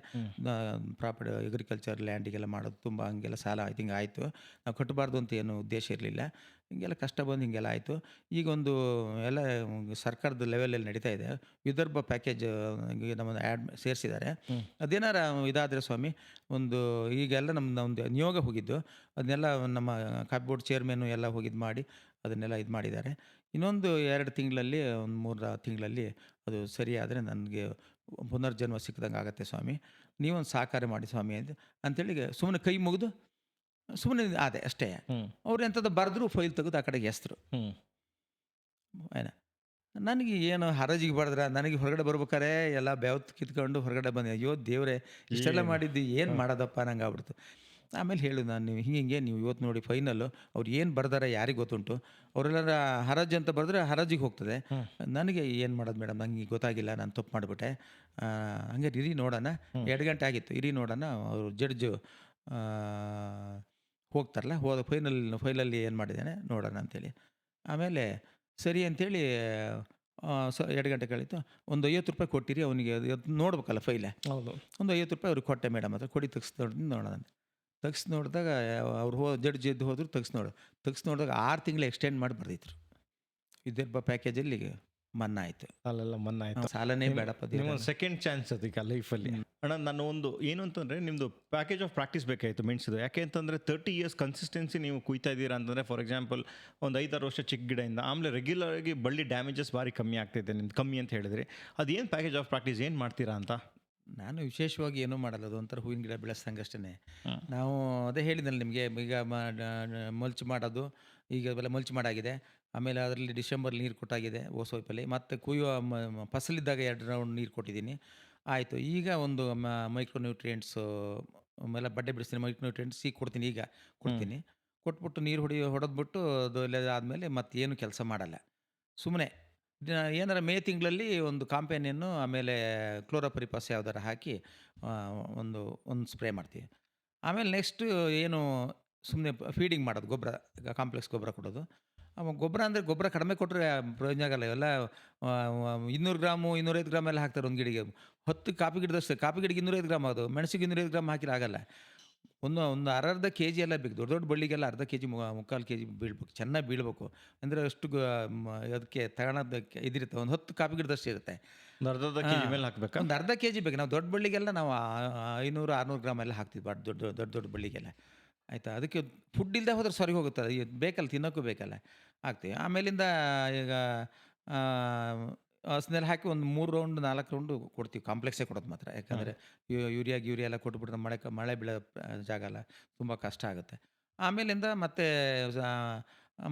ಪ್ರಾಪರ್ಟಿ ಅಗ್ರಿಕಲ್ಚರ್ ಲ್ಯಾಂಡಿಗೆಲ್ಲ ಮಾಡೋದು ತುಂಬ ಹಂಗೆಲ್ಲ ಸಾಲ ಆಯಿತು. ನಾವು ಕಟ್ಟಬಾರ್ದು ಅಂತ ಏನು ಉದ್ದೇಶ ಇರಲಿಲ್ಲ. ಹಿಂಗೆಲ್ಲ ಕಷ್ಟ ಬಂದು ಹಿಂಗೆಲ್ಲ ಆಯಿತು. ಈಗೊಂದು ಎಲ್ಲ ಸರ್ಕಾರದ ಲೆವೆಲಲ್ಲಿ ನಡೀತಾ ಇದೆ. ವಿದರ್ಭ ಪ್ಯಾಕೇಜ್ ನಮ್ಮನ್ನು ಸೇರಿಸಿದ್ದಾರೆ. ಅದೇನಾರ ಇದಾದರೆ ಸ್ವಾಮಿ, ಒಂದು ಈಗೆಲ್ಲ ಒಂದು ನಿಯೋಗ ಹೋಗಿದ್ದು, ಅದನ್ನೆಲ್ಲ ನಮ್ಮ ಕಾಪಿ ಬೋರ್ಡ್ ಚೇರ್ಮನ್ನು ಎಲ್ಲ ಹೋಗಿದ್ದು ಮಾಡಿ ಅದನ್ನೆಲ್ಲ ಇದು ಮಾಡಿದ್ದಾರೆ. ಇನ್ನೊಂದು 2 ತಿಂಗಳಲ್ಲಿ, ಒಂದು 3 ತಿಂಗಳಲ್ಲಿ ಅದು ಸರಿಯಾದರೆ ನನಗೆ ಪುನರ್ಜನ್ಮ ಸಿಕ್ಕಿದಂಗೆ ಆಗುತ್ತೆ ಸ್ವಾಮಿ, ನೀವೊಂದು ಸಹಕಾರ ಮಾಡಿ ಸ್ವಾಮಿ ಅಂಥೇಳಿ ಸುಮ್ಮನೆ ಕೈ ಮುಗಿದು ಸುಮ್ಮನೆ ಆದೆ ಅಷ್ಟೇ. ಅವ್ರು ಎಂಥದ್ದು ಬರೆದ್ರು, ಫೈಲ್ ತೆಗೆದು ಆ ಕಡೆಗೆ ಹೆಸರು. ನನಗೆ ಏನು ಹರಾಜಿಗೆ ಬರೆದ್ರೆ, ನನಗೆ ಹೊರಗಡೆ ಬರ್ಬೇಕಾರೆ ಎಲ್ಲ ಬೆವತ್ತು ಕಿತ್ಕೊಂಡು ಹೊರಗಡೆ ಬಂದೆ. ಅಯ್ಯೋ ದೇವರೇ, ಇಷ್ಟೆಲ್ಲ ಮಾಡಿದ್ದು ಏನು ಮಾಡೋದಪ್ಪ ನಂಗೆ ಆಗ್ಬಿಡ್ತು. ಆಮೇಲೆ ಹೇಳು ನಾನು, ನೀವು ಹಿಂಗೆ ನೀವು ಇವತ್ತು ನೋಡಿ ಫೈನಲ್ಲು ಅವ್ರು ಏನು ಬರ್ದಾರೆ ಯಾರಿಗೆ ಗೊತ್ತುಂಟು. ಅವರೆಲ್ಲರ ಹರಾಜು ಅಂತ ಬರೆದ್ರೆ ಹರಾಜಿಗೆ ಹೋಗ್ತದೆ. ನನಗೆ ಏನು ಮಾಡೋದು ಮೇಡಮ್, ನನಗೆ ಗೊತ್ತಾಗಿಲ್ಲ, ನಾನು ತಪ್ಪು ಮಾಡಿಬಿಟ್ಟೆ. ಹಂಗೆ ಇರಿ ನೋಡೋಣ, 2 ಗಂಟೆ ಆಗಿತ್ತು, ಇರಿ ನೋಡೋಣ, ಅವರು ಜಡ್ಜು ಹೋಗ್ತಾರಲ್ಲ, ಹೋದ ಫೈಲಲ್ಲಿ ಏನು ಮಾಡಿದ್ದಾನೆ ನೋಡೋಣ ಅಂಥೇಳಿ. ಆಮೇಲೆ ಸರಿ ಅಂಥೇಳಿ 2 ಗಂಟೆ ಕಳೀತು. ಒಂದು 50 ರೂಪಾಯಿ ಕೊಟ್ಟಿರಿ ಅವನಿಗೆ, ನೋಡ್ಬೇಕಲ್ಲ ಫೈಲೆ. ಒಂದು 50 ರೂಪಾಯಿ ಅವ್ರಿಗೆ ಕೊಟ್ಟೆ. ಮೇಡಮ್ ಹತ್ರ ಕೊಡಿ, ನೋಡೋಣ. ನೋಡಿದಾಗ ಅವ್ರು ಜಡ್ಜ್ ಎದ್ದು ಹೋದ್ರು. ತೆಗ್ಸಿ ನೋಡಿದಾಗ 6 ತಿಂಗಳು ಎಕ್ಸ್ಟೆಂಡ್ ಮಾಡಿ ಬರ್ದಿದ್ರು ವಿದರ್ಭ ಪ್ಯಾಕೇಜಲ್ಲಿ. ಮನ್ನಾ ಆಯಿತು.
ಅಲ್ಲೆಲ್ಲ ಮನ್ನಾ ಆಯ್ತು.
ಸಾಲನೇ ಬೇಡಪ್ಪ
ನಿಮ್ಮ
ದೇವ್ರನ್ನ.
ಸೆಕೆಂಡ್ ಚಾನ್ಸ್ ಅದಕ್ಕೆ ಲೈಫಲ್ಲಿ. ಅಣ್ಣ ನಾನು ಒಂದು ಏನು ಅಂತಂದರೆ ನಿಮ್ಮದು ಪ್ಯಾಕೇಜ್ ಆಫ್ ಪ್ರಾಕ್ಟೀಸ್ ಬೇಕಾಯಿತು ಮೆಣಸಿದು. ಯಾಕೆ ಅಂತಂದರೆ 30 ಇಯರ್ಸ್ ಕನ್ಸಿಸ್ಟೆನ್ಸಿ ನೀವು ಕುಯ್ತಾ ಇದ್ದೀರಾ ಅಂತಂದರೆ, ಫಾರ್ ಎಕ್ಸಾಂಪಲ್ ಒಂದು 5-6 ವರ್ಷ ಚಿಕ್ಕ ಗಿಡದಿಂದ ಆಮೇಲೆ ರೆಗ್ಯುಲರ್ ಆಗಿ ಬಳ್ಳಿ ಡ್ಯಾಮೇಜಸ್ ಭಾರಿ ಕಮ್ಮಿ ಆಗ್ತೈತೆ ನಿಮ್ದು, ಕಮ್ಮಿ ಅಂತ ಹೇಳಿದ್ರಿ. ಅದೇನು ಪ್ಯಾಕೇಜ್ ಆಫ್ ಪ್ರಾಕ್ಟೀಸ್ ಏನು ಮಾಡ್ತೀರಾ ಅಂತ?
ನಾನು ವಿಶೇಷವಾಗಿ ಏನೂ ಮಾಡಲ್ಲ, ಅದು ಒಂಥರ ಹೂವಿನ ಗಿಡ ಬೆಳೆಸ್ದಂಗಷ್ಟೇ. ನಾವು ಅದೇ ಹೇಳಿದ್ನಲ್ಲ ನಿಮಗೆ, ಈಗ ಮಲ್ಚ್ ಮಾಡೋದು, ಈಗ ಅವೆಲ್ಲ ಮಲ್ಚ್ ಮಾಡಾಗಿದೆ. ಆಮೇಲೆ ಅದರಲ್ಲಿ ಡಿಸೆಂಬರ್ ನೀರು ಕೊಟ್ಟಾಗಿದೆ ಓಸೋಪಲ್ಲಿ, ಮತ್ತು ಕುಯ್ಯುವ ಫಸಲಿದ್ದಾಗ 2 ರೌಂಡ್ ನೀರು ಕೊಟ್ಟಿದ್ದೀನಿ. ಆಯಿತು. ಈಗ ಒಂದು ಮೈಕ್ರೋ ನ್ಯೂಟ್ರಿಯೆಂಟ್ಸು ಆಮೇಲೆ ಬಡ್ಡೆ ಬಿಡಿಸ್ತೀನಿ, ಮೈಕ್ರೋ ನ್ಯೂಟ್ರಿಯೆಂಟ್ಸ್ ಈಗ ಕೊಡ್ತೀನಿ, ಈಗ ಕೊಡ್ತೀನಿ. ಕೊಟ್ಬಿಟ್ಟು ನೀರು ಹೊಡೆದ್ಬಿಟ್ಟು ಅದು ಎಲ್ಲ ಆದಮೇಲೆ ಮತ್ತೇನು ಕೆಲಸ ಮಾಡಲ್ಲ. ಸುಮ್ಮನೆ ಏನಾರ ಮೇ ತಿಂಗಳಲ್ಲಿ ಒಂದು ಕಾಂಪೇನಿಯನ್ನು ಆಮೇಲೆ ಕ್ಲೋರೋಪರಿಪಾಸ್ ಯಾವ್ದಾರ ಹಾಕಿ ಒಂದು ಸ್ಪ್ರೇ ಮಾಡ್ತೀವಿ. ಆಮೇಲೆ ನೆಕ್ಸ್ಟು ಏನು ಸುಮ್ಮನೆ ಫೀಡಿಂಗ್ ಮಾಡೋದು, ಗೊಬ್ಬರ, ಕಾಂಪ್ಲೆಕ್ಸ್ ಗೊಬ್ಬರ ಕೊಡೋದು. ಅವಾಗ ಗೊಬ್ಬರ ಅಂದರೆ ಗೊಬ್ಬರ ಕಡಿಮೆ ಕೊಟ್ಟರೆ ಪ್ರಯೋಜನ ಆಗಲ್ಲ. ಇವೆಲ್ಲ 200 ಗ್ರಾಮು 250 ಗ್ರಾಮ್ ಎಲ್ಲ ಹಾಕ್ತಾರೆ ಒಂದು ಗಿಡಕ್ಕೆ. 10 ಕಾಫಿ ಗಿಡದಷ್ಟು, ಕಾಫಿ ಗಿಡಕ್ಕೆ 250 ಗ್ರಾಮ್, ಅದು ಮೆಣಸಿಗೆ 250 ಗ್ರಾಮ್ ಹಾಕಿದ್ರೆ ಆಗಲ್ಲ. ಒಂದು ಅರ್ಧ ಕೆ ಜಿ ಎಲ್ಲ ಬೇಕು. ದೊಡ್ಡ ದೊಡ್ಡ ಬಳ್ಳಿಗೆಲ್ಲ ಅರ್ಧ ಕೆ ಜಿ, ಮುಕ್ಕಾಲು ಕೆ ಜಿ ಬೀಳ್ಬೇಕು, ಚೆನ್ನಾಗಿ ಬೀಳಬೇಕು. ಅಂದರೆ ಅಷ್ಟು ಅದಕ್ಕೆ ತಗೊಳೋದಕ್ಕೆ ಇದಿರುತ್ತೆ. ಒಂದು 10 ಕಾಫಿ ಗಿಡದಷ್ಟು ಇರುತ್ತೆ.
ಒಂದು ಅರ್ಧ ಕೆ ಜಿ ಮೇಲೆ ಹಾಕಬೇಕಾ?
ಒಂದು ಅರ್ಧ ಕೆ ಜಿ ಬೇಕು. ನಾವು ದೊಡ್ಡ ಬಳ್ಳಿಗೆಲ್ಲ ನಾವು 500-600 ಗ್ರಾಮ್ ಎಲ್ಲ ಹಾಕ್ತೀವಿ, ದೊಡ್ಡ ಬಳ್ಳಿಗೆಲ್ಲ. ಆಯಿತಾ? ಅದಕ್ಕೆ ಫುಡ್ ಇಲ್ಲದೆ ಹೋದ್ರೆ ಸರಿ ಹೋಗುತ್ತೆ, ಅದು ಬೇಕಲ್ಲ, ತಿನ್ನೋಕ್ಕೂ ಬೇಕಲ್ಲ, ಹಾಕ್ತೀವಿ. ಆಮೇಲಿಂದ ಈಗ ಹಸ್ನೆಲ್ಲ ಹಾಕಿ ಒಂದು 3 ರೌಂಡ್ 4 ರೌಂಡು ಕೊಡ್ತೀವಿ. ಕಾಂಪ್ಲೆಕ್ಸೇ ಕೊಡೋದು ಮಾತ್ರ. ಯಾಕಂದರೆ ಯೂರಿಯಾ ಎಲ್ಲ ಕೊಟ್ಬಿಟ್ರೆ ಮಳೆ ಬೀಳೋ ಜಾಗ ಅಲ್ಲ, ತುಂಬ ಕಷ್ಟ ಆಗುತ್ತೆ. ಆಮೇಲಿಂದ ಮತ್ತೆ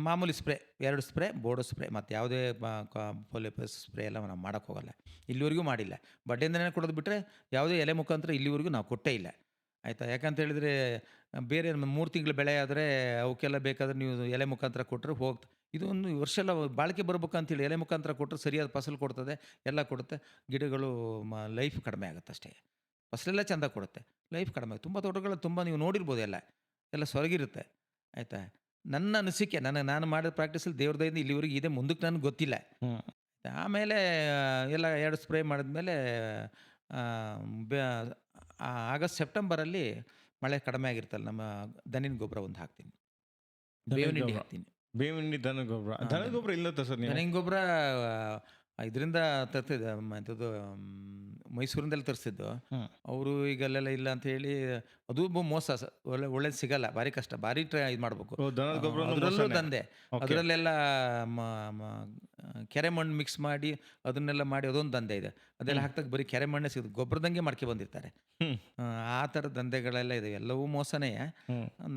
ಮಾಮೂಲಿ ಸ್ಪ್ರೇ, 2 ಸ್ಪ್ರೇ, ಬೋರ್ಡೋ ಸ್ಪ್ರೇ, ಮತ್ತು ಯಾವುದೇ ಪೋಲಿಯೋಪಸ್ ಸ್ಪ್ರೇ ಎಲ್ಲ ನಾವು ಮಾಡೋಕ್ಕೆ ಹೋಗಲ್ಲ, ಇಲ್ಲಿವರೆಗೂ ಮಾಡಿಲ್ಲ. ಬಡ್ಡೆಯಿಂದನೇ ಕೊಡೋದು ಬಿಟ್ಟರೆ ಯಾವುದೇ ಎಲೆ ಮುಖಾಂತರ ಇಲ್ಲಿವರೆಗೂ ನಾವು ಕೊಟ್ಟೇ ಇಲ್ಲ. ಆಯಿತಾ? ಯಾಕಂತ ಹೇಳಿದರೆ ಬೇರೆ 3 ತಿಂಗಳ ಬೆಳೆ ಆದರೆ ಅವಕ್ಕೆಲ್ಲ ಬೇಕಾದ್ರೆ ನೀವು ಎಲೆ ಮುಖಾಂತರ ಕೊಟ್ಟರೆ ಹೋಗ್ತು. ಇದು ಒಂದು ವರ್ಷ ಎಲ್ಲ ಬಾಳಿಕೆ ಬರ್ಬೇಕಂತೇಳಿ ಎಲೆ ಮುಖಾಂತರ ಕೊಟ್ಟರೆ ಸರಿಯಾದ ಫಸಲು ಕೊಡ್ತದೆ, ಎಲ್ಲ ಕೊಡುತ್ತೆ. ಗಿಡಗಳು ಲೈಫ್ ಕಡಿಮೆ ಆಗುತ್ತೆ ಅಷ್ಟೇ. ಫಸಲೆಲ್ಲ ಚೆಂದ ಕೊಡುತ್ತೆ, ಲೈಫ್ ಕಡಿಮೆ. ತುಂಬ ತೋಟಗಳು ತುಂಬ ನೀವು ನೋಡಿರ್ಬೋದು, ಎಲ್ಲ ಸೊರಗಿರುತ್ತೆ. ಆಯಿತಾ? ನನ್ನ ಅನಿಸಿಕೆ, ನಾನು ಮಾಡಿದ ಪ್ರಾಕ್ಟೀಸಲ್ಲಿ ದೇವ್ರ ದಯೆಯಿಂದ ಇಲ್ಲಿವರೆಗೆ ಇದೆ, ಮುಂದಕ್ಕೆ ನನಗೆ ಗೊತ್ತಿಲ್ಲ. ಆಮೇಲೆ ಎಲ್ಲ 2 ಸ್ಪ್ರೇ ಮಾಡಿದ್ಮೇಲೆ ಆಗಸ್ಟ್ ಸೆಪ್ಟೆಂಬರಲ್ಲಿ ಮಳೆ ಕಡಿಮೆ ಆಗಿರ್ತಲ್ಲ, ನಮ್ಮ ದನಿನ ಗೊಬ್ಬರ ಒಂದು ಹಾಕ್ತೀನಿ, ಬೇವಿನ ಹಿಂಡಿ ಹಾಕ್ತೀನಿ.
ಬೇವಿನ ಹಿಂಡಿ, ದನ ಗೊಬ್ಬರ. ದನದ ಗೊಬ್ಬರ ಇಲ್ಲತ್ತ ಸರ್ ನೀವು?
ದನಿನ ಗೊಬ್ಬರ ಇದರಿಂದ ತರ್ತಿದ್ದೆ, ಇದು ಮೈಸೂರಿಂದೆಲ್ಲ ತರಿಸಿದ್ದು. ಅವರು ಈಗ ಅಲ್ಲೆಲ್ಲ ಇಲ್ಲ ಅಂತ ಹೇಳಿ, ಅದು ಮೋಸ, ಒಳ್ಳೇದು ಸಿಗಲ್ಲ, ಭಾರಿ ಕಷ್ಟ, ಭಾರಿ ಇದು ಮಾಡಬೇಕು.
ದನದ ಗೊಬ್ಬರ
ಅದರಲ್ಲೂ ದಂಧೆ, ಅದರಲ್ಲೆಲ್ಲ ಕೆರೆ ಮಣ್ಣು ಮಿಕ್ಸ್ ಮಾಡಿ ಅದನ್ನೆಲ್ಲ ಮಾಡಿ ಅದೊಂದು ದಂಧೆ ಇದೆ. ಅದೆಲ್ಲ ಹಾಕ್ದಾಗ ಬರೀ ಕೆರೆ ಮಣ್ಣೇ ಸಿಗುತ್ತೆ, ಗೊಬ್ಬರದಂಗೆ ಮಾಡ್ಕೆ ಬಂದಿರ್ತಾರೆ. ಆ ಥರ ದಂಧೆಗಳೆಲ್ಲ ಇದೆ, ಎಲ್ಲವೂ ಮೋಸನೇ.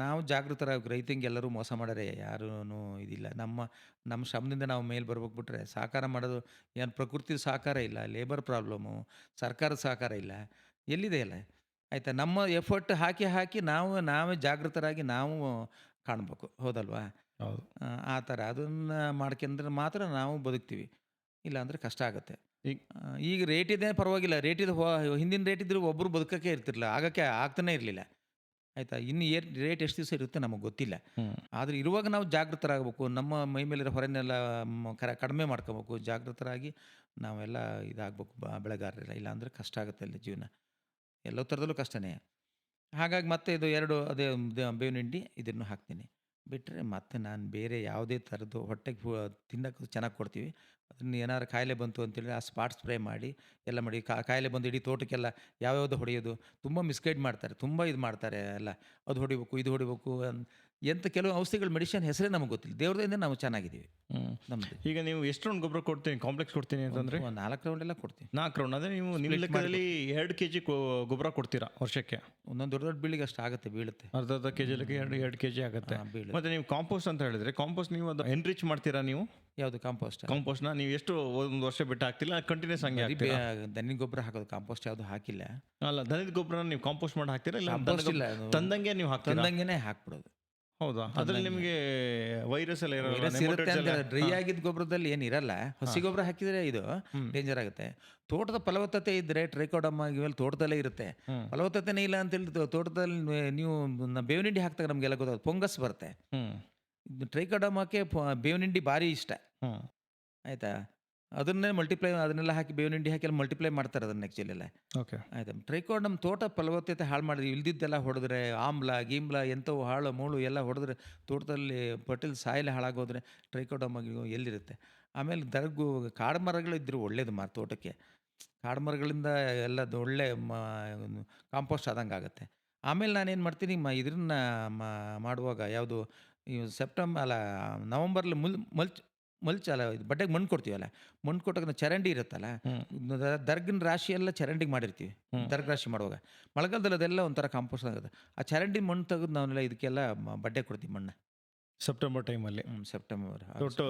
ನಾವು ಜಾಗೃತರಾಗಿ, ರೈತಂಗೆ ಎಲ್ಲರೂ ಮೋಸ ಮಾಡಾರೆ, ಯಾರೂ ಇದಿಲ್ಲ. ನಮ್ಮ ಶ್ರಮದಿಂದ ನಾವು ಮೇಲೆ ಬರ್ಬೇಕು ಬಿಟ್ರೆ, ಸಹಕಾರ ಮಾಡೋದು ಏನು, ಪ್ರಕೃತಿ ಸಹಕಾರ ಇಲ್ಲ, ಲೇಬರ್ ಪ್ರಾಬ್ಲಮ್ಮು, ಸರ್ಕಾರದ ಸಹಕಾರ ಇಲ್ಲ, ಎಲ್ಲಿದೆ ಎಲ್ಲ. ಆಯಿತಾ? ನಮ್ಮ ಎಫರ್ಟ್ ಹಾಕಿ ನಾವೇ ಜಾಗೃತರಾಗಿ ನಾವು ಕಾಣಬೇಕು, ಹೌದಲ್ವಾ?
ಹೌದು.
ಆ ಥರ ಅದನ್ನು ಮಾಡ್ಕೊಂಡ್ರೆ ಮಾತ್ರ ನಾವು ಬದುಕ್ತೀವಿ, ಇಲ್ಲಾಂದರೆ ಕಷ್ಟ ಆಗುತ್ತೆ. ಈಗ ರೇಟ್ ಇದೆ ಪರವಾಗಿಲ್ಲ, ಹಿಂದಿನ ರೇಟ್ ಇದ್ದರೆ ಒಬ್ಬರು ಬದುಕೋಕ್ಕೆ ಇರ್ತಿರಲಿಲ್ಲ, ಆಗ್ತಾನೇ ಇರಲಿಲ್ಲ. ಆಯಿತಾ? ಇನ್ನು ರೇಟ್ ಎಷ್ಟು ದಿವಸ ಇರುತ್ತೆ ನಮಗೆ ಗೊತ್ತಿಲ್ಲ. ಆದರೆ ಇರುವಾಗ ನಾವು ಜಾಗೃತರಾಗಬೇಕು, ನಮ್ಮ ಮೈ ಮೇಲಿರೋ ಹೊರೆನೆಲ್ಲ ಕಡಿಮೆ ಮಾಡ್ಕೋಬೇಕು, ಜಾಗೃತರಾಗಿ ನಾವೆಲ್ಲ ಇದಾಗಬೇಕು, ಬೆಳೆಗಾರರೆಲ್ಲ. ಇಲ್ಲಾಂದರೆ ಕಷ್ಟ ಆಗುತ್ತೆ ಅಲ್ಲಿ ಜೀವನ, ಎಲ್ಲ ಥರದಲ್ಲೂ ಕಷ್ಟನೇ. ಹಾಗಾಗಿ ಮತ್ತೆ ಇದು 2 ಅದೇ ಬೇವಿನ ಹಿಂಡಿ ಇದನ್ನು ಹಾಕ್ತೀನಿ. ಬಿಟ್ಟರೆ ಮತ್ತೆ ನಾನು ಬೇರೆ ಯಾವುದೇ ಥರದ್ದು ಹೊಟ್ಟೆಗೆ ತಿನ್ನೋಕ್ಕೆ ಚೆನ್ನಾಗಿ ಕೊಡ್ತೀವಿ. ಅದನ್ನು ಏನಾರು ಕಾಯಿಲೆ ಬಂತು ಅಂತೇಳಿ ಆ ಸ್ಪಾಟ್ ಸ್ಪ್ರೇ ಮಾಡಿ ಎಲ್ಲ ಮಾಡಿ, ಕಾಯಿಲೆ ಬಂದು ಇಡೀ ತೋಟಕ್ಕೆಲ್ಲ ಯಾವ್ಯಾವುದು ಹೊಡೆಯೋದು, ತುಂಬ ಮಿಸ್ಗೈಡ್ ಮಾಡ್ತಾರೆ, ತುಂಬ ಇದು ಮಾಡ್ತಾರೆ ಎಲ್ಲ. ಅದು ಹೊಡಿಬೇಕು, ಇದು ಹೊಡಿಬೇಕು ಎಂತ ಕೆಲವು ಔಷಧಿಗಳು, ಮೆಡಿಸಿನ್ ಹೆಸರೇ ನಮಗೆ ಗೊತ್ತಿಲ್ಲ. ದೇವ್ರದಿಂದ ನಾವು ಚೆನ್ನಾಗಿದ್ದೀವಿ. ನಮ್ಮದು
ಈಗ ನೀವು ಎಷ್ಟು ರೌಂಡ್ ಗೊಬ್ಬರ ಕೊಡ್ತೀನಿ, ಕಾಂಪ್ಲೆಕ್ಸ್ ಕೊಡ್ತೀನಿ ಅಂತಂದರೆ?
4 ರೌಂಡ್ ಎಲ್ಲ ಕೊಡ್ತೀವಿ.
4 ರೌಂಡ್ ಅಂದರೆ ನೀವು ನಿಮ್ಮ ಲೆಕ್ಕದಲ್ಲಿ 2 kg ಗೊಬ್ಬರ ಕೊಡ್ತೀರಾ ವರ್ಷಕ್ಕೆ?
ಒಂದೊಂದು ದೊಡ್ಡ ಬೀಳಿಗೆ ಅಷ್ಟು ಆಗುತ್ತೆ, ಬೀಳುತ್ತೆ.
ಅರ್ಧ ಕೆ ಜಿಲಿಗೆ 2 kg ಆಗುತ್ತೆ. ಮತ್ತು ನೀವು ಕಾಂಪೋಸ್ಟ್ ಅಂತ ಹೇಳಿದ್ರೆ, ಕಾಂಪೋಸ್ಟ್ ನೀವು ಅದು ಎನ್ರಿಚ್ ಮಾಡ್ತೀರಾ ನೀವು?
ಯಾವುದು
ಕಾಂಪೋಸ್ಟ್ನ ನೀವು ಎಷ್ಟು ಒಂದು ವರ್ಷ ಬಿಟ್ಟು ಹಾಕ್ತಿಲ್ಲ, ಕಂಟಿನ್ಯೂಸ್ ಹಂಗೆ ಹಾಕ್ತೀರಾ?
ದನಿನ ಗೊಬ್ಬರ ಹಾಕೋದು, ಕಾಂಪೋಸ್ಟ್ ಯಾವುದು ಹಾಕಿಲ್ಲ.
ಅಲ್ಲ, ದನದ ಗೊಬ್ಬರ ನೀವು ಕಾಂಪೋಸ್ಟ್ ಮಾಡಿ ಹಾಕ್ತೀರಾ ಇಲ್ಲ
ತಂದಂಗೆ
ನೀವು ಹಾಕ್ತೀರಾ?
ತಂದಂಗೆನೇ ಹಾಕ್ಬಿಡೋದು.
ಹೌದಾ? ಅದ್ರಲ್ಲಿ ನಿಮಗೆ ವೈರಸ್ ಎಲ್ಲ
ಇರುತ್ತೆ. ಡ್ರೈ ಆಗಿದ್ದ ಗೊಬ್ಬರದಲ್ಲಿ ಏನಿರಲ್ಲ. ಹಸಿ ಗೊಬ್ಬರ ಹಾಕಿದ್ರೆ ಇದು ಡೇಂಜರ್ ಆಗುತ್ತೆ. ತೋಟದ ಫಲವತ್ತತೆ ಇದ್ರೆ ಟ್ರೈಕೋಡರ್ಮಾ ಇವೆಲ್ಲ ತೋಟದಲ್ಲೇ ಇರುತ್ತೆ. ಫಲವತ್ತತೆನೇ ಇಲ್ಲ ಅಂತೇಳಿ ತೋಟದಲ್ಲಿ ನೀವು ಬೇವಿನ ಹಿಂಡಿ ಹಾಕ್ದಾಗ ನಮಗೆಲ್ಲ ಗೊತ್ತಾಗುತ್ತೆ, ಫಂಗಸ್ ಬರುತ್ತೆ. ಟ್ರೈಕೋಡರ್ಮಾಕ್ಕೆ ಬೇವಿನ ಹಿಂಡಿ ಭಾರಿ ಇಷ್ಟ. ಆಯಿತಾ? ಅದನ್ನೇ ಮಲ್ಟಿಪ್ಲೈ ಅದನ್ನೆಲ್ಲ ಹಾಕಿ ಬೇವಿನ ಹಿಂಡಿ ಹಾಕಿ ಮಲ್ಟಿಪ್ಲೈ ಮಾಡ್ತಾರೆ ಅದನ್ನ ಆ್ಯಕ್ಚುಲಿ ಎಲ್ಲ.
ಓಕೆ.
ಆಯ್ತು, ಟ್ರೈಕೋಡ್ ನಮ್ಮ ತೋಟ ಫಲವತ್ತತೆ ಹಾಳು ಮಾಡಿದ್ವಿ. ಇಲ್ದಿದ್ದೆಲ್ಲ ಹೊಡೆದ್ರೆ ಆಮ್ಲ ಗೀಮ್ಲ ಎಂಥವು ಹಾಳು ಮೂಳು ಎಲ್ಲ ಹೊಡೆದ್ರೆ ತೋಟದಲ್ಲಿ ಪಟ್ಟಿಲ್ ಸಾಯಿಲೆ ಹಾಳಾಗೋದ್ರೆ ಟ್ರೈಕೋಡರ್ಮ ಎಲ್ಲಿರುತ್ತೆ. ಆಮೇಲೆ ಕಾಡು ಮರಗಳು ಇದ್ದರೆ ಒಳ್ಳೇದು ತೋಟಕ್ಕೆ. ಕಾಡು ಮರಗಳಿಂದ ಎಲ್ಲದು ಒಳ್ಳೆ ಕಾಂಪೋಸ್ಟ್ ಆದಂಗೆ ಆಗುತ್ತೆ. ಆಮೇಲೆ ನಾನೇನು ಮಾಡ್ತೀನಿ ಇದನ್ನ ಮಾಡುವಾಗ ಯಾವುದು ಈ ನವಂಬರ್ಲಿ ಮಲ್ಚ್ ಅಲ್ಲ, ಇದು ಬಡ್ಡೆಗೆ ಮಣ್ಣು ಕೊಡ್ತೀವಲ್ಲ, ಮಣ್ಣು ಕೊಟ್ಟಾಗ ಚರಂಡಿ ಇರುತ್ತಲ್ಲ, ದರ್ಗಿನ ರಾಶಿ ಎಲ್ಲ ಚರಂಡಿಗೆ ಮಾಡಿರ್ತೀವಿ. ದರ್ಗ ರಾಶಿ ಮಾಡುವಾಗ ಮಳೆಗಾಲದಲ್ಲಿ ಅದೆಲ್ಲ ಒಂಥರ ಕಾಂಪೋಸ್ಟ್ ಆಗುತ್ತೆ. ಆ ಚರಂಡಿ ಮಣ್ಣು ತೆಗೆದು ನಾವೆಲ್ಲ ಇದಕ್ಕೆಲ್ಲ ಬಡ್ಡೆ ಕೊಡ್ತೀವಿ ಮಣ್ಣು.
ಸೆಪ್ಟೆಂಬರ್ ಟೈಮಲ್ಲಿ
ಸೆಪ್ಟೆಂಬರ್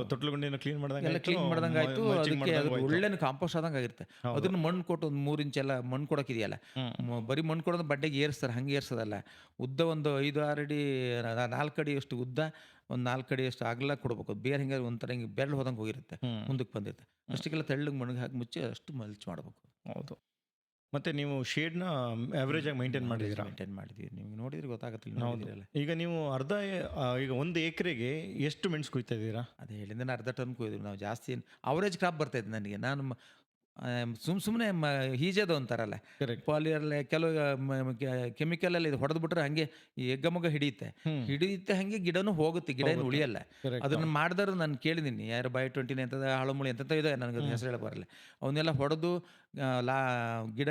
ತೊಟ್ಲು ಗುಂಡಿನ ಕ್ಲೀನ್
ಎಲ್ಲ ಕ್ಲೀನ್ ಮಾಡ್ದಂಗೆ ಆಯಿತು. ಅದಕ್ಕೆ ಅದು ಒಳ್ಳೆ ಕಾಂಪೋಸ್ಟ್ ಆದಂಗೆ ಆಗಿರುತ್ತೆ. ಅದನ್ನು ಮಣ್ಣು ಕೊಟ್ಟು ಒಂದು 3 ಇಂಚೆಲ್ಲ ಮಣ್ಣು ಕೊಡೋಕ್ಕಿದೆಯಲ್ಲ, ಬರೀ ಮಣ್ಣು ಕೊಡೋದು ಬಡ್ಡೆಗೆ ಏರಿಸ್ತಾರೆ, ಹಂಗೆ ಏರ್ಸೋದಲ್ಲ. ಉದ್ದ ಒಂದು 5-6 ಅಡಿ 4 ಅಡಿಯಷ್ಟು ಉದ್ದ, ಒಂದು 4 ಅಡಿಯಷ್ಟು ಅಗಲ ಕೊಡ್ಬೇಕು. ಬೇರೆ ಹಿಂಗೆ ಒಂಥರ ಹಿಂಗೆ ಬೆರಳು ಹೋದಂಗೆ ಹೋಗಿರುತ್ತೆ, ಮುಂದಕ್ಕೆ ಬಂದಿರುತ್ತೆ. ಅಷ್ಟಕ್ಕೆಲ್ಲ ತೆಳ್ಳಗೆ ಮಣ್ಣಿಗೆ ಹಾಕಿ ಮುಚ್ಚಿ ಅಷ್ಟು ಮಲ್ಚ್ ಮಾಡಬೇಕು.
ಹೌದು. ಮತ್ತು ನೀವು ಶೇಡ್ನ ಆ್ಯಾವ್ರೇಜ್ ಆಗಿ ಮೇಂಟೈನ್ ಮಾಡಿದ್ದೀರಾ?
ಮೇಂಟೈನ್ ಮಾಡಿದ್ದೀವಿ. ನೀವು ನೋಡಿದ್ರೆ ಗೊತ್ತಾಗುತ್ತೆ.
ಈಗ ನೀವು ಈಗ 1 ಎಕರೆಗೆ ಎಷ್ಟು ಮೆಣಸು ಕುಯ್ತಾ ಇದ್ದೀರಾ?
ಅದೇ ಹೇಳಿದ್ರೆ ಅರ್ಧ ಟನ್ ಕೊಯ್ದು ನಾವು. ಜಾಸ್ತಿ ಅವರೇಜ್ ಕ್ರಾಪ್ ಬರ್ತಾಯಿದೆ ನನಗೆ. ನಾನು ಸುಮ್ಮನೆ ಹೀಜದು ಅಂತಾರಲ್ಲ, ಪಾಲಿಯರ್ಲೆ ಕೆಲವು ಕೆಮಿಕಲಲ್ಲಿ ಇದು ಹೊಡೆದ್ಬಿಟ್ರೆ ಹಾಗೆ ಎಗ್ಗಮಗ ಹಿಡಿಯುತ್ತೆ ಹಾಗೆ ಗಿಡನೂ ಹೋಗುತ್ತೆ, ಗಿಡ ಏನು ಉಳಿಯಲ್ಲ. ಅದನ್ನು ಮಾಡಿದ್ರು ನಾನು ಕೇಳಿದ್ದೀನಿ, ಯಾರು ಬೈ 29 ಅಂತದ ಹಳಮುಳಿ ಅಂತ ಇದೆ, ನನಗೆ ಹೆಸರು ಹೇಳ ಬರಲ್ಲ. ಅವನ್ನೆಲ್ಲ ಹೊಡೆದು ಗಿಡ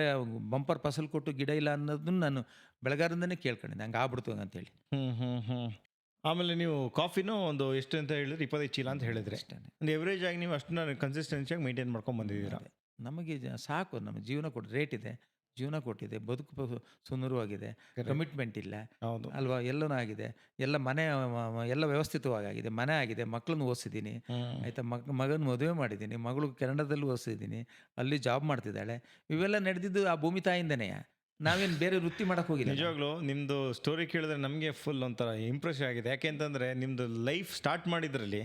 ಬಂಪರ್ ಫಸಲು ಕೊಟ್ಟು ಗಿಡ ಇಲ್ಲ ಅನ್ನೋದನ್ನು ನಾನು ಬೆಳಗಾರಿಂದನೇ ಕೇಳ್ಕೊಂಡಿದ್ದೆ, ಹಂಗೆ ಆಗ್ಬಿಡ್ತು ಅಂತೇಳಿ.
ಆಮೇಲೆ ನೀವು ಕಾಫಿನೂ ಒಂದು ಎಷ್ಟು ಅಂತ ಹೇಳಿದ್ರೆ 25 ಚೀಲ ಅಂತ ಹೇಳಿದ್ರೆ, ಒಂದು ಎವರೇಜ್ ಆಗಿ ನೀವು ಅಷ್ಟನ್ನ ಕನ್ಸಿಸ್ಟೆನ್ಸಿಯಾಗಿ ಮೇಂಟೈನ್ ಮಾಡ್ಕೊಂಡು ಬಂದಿದ್ದೀರಾ.
ನಮಗೆ ಸಾಕು, ನಮ್ಮ ಜೀವನ ರೇಟ್ ಇದೆ, ಜೀವನ ಕೊಟ್ಟಿದೆ, ಬದುಕು ಸುಂದರವಾಗಿದೆ, ಕಮಿಟ್ಮೆಂಟ್ ಇಲ್ಲ.
ಹೌದು
ಅಲ್ವಾ? ಎಲ್ಲನೂ ಆಗಿದೆ, ಎಲ್ಲ ಮನೆ ಎಲ್ಲ ವ್ಯವಸ್ಥಿತವಾಗಿದೆ, ಮನೆ ಆಗಿದೆ, ಮಕ್ಕಳನ್ನು ಓದಿಸಿದ್ದೀನಿ, ಆಯಿತಾ, ಮಗನ ಮದುವೆ ಮಾಡಿದ್ದೀನಿ, ಮಗಳು ಕೆನಡಾದಲ್ಲೂ ಓದಿಸಿದ್ದೀನಿ, ಅಲ್ಲಿ ಜಾಬ್ ಮಾಡ್ತಿದ್ದಾಳೆ. ಇವೆಲ್ಲ ನಡೆದಿದ್ದು ಆ ಭೂಮಿ ತಾಯಿಂದನೇ. ನಾವೇನು ಬೇರೆ ವೃತ್ತಿ ಮಾಡೋಕ್ಕೆ ಹೋಗಿಲ್ಲ.
ನಿಜವಾಗ್ಲೂ ನಿಮ್ಮದು ಸ್ಟೋರಿ ಕೇಳಿದ್ರೆ ನಮಗೆ ಫುಲ್ ಒಂಥರ ಇಂಪ್ರೆಸ್ ಆಗಿದೆ. ಯಾಕೆಂತಂದರೆ ನಿಮ್ಮದು ಲೈಫ್ ಸ್ಟಾರ್ಟ್ ಮಾಡಿದ್ರಲ್ಲಿ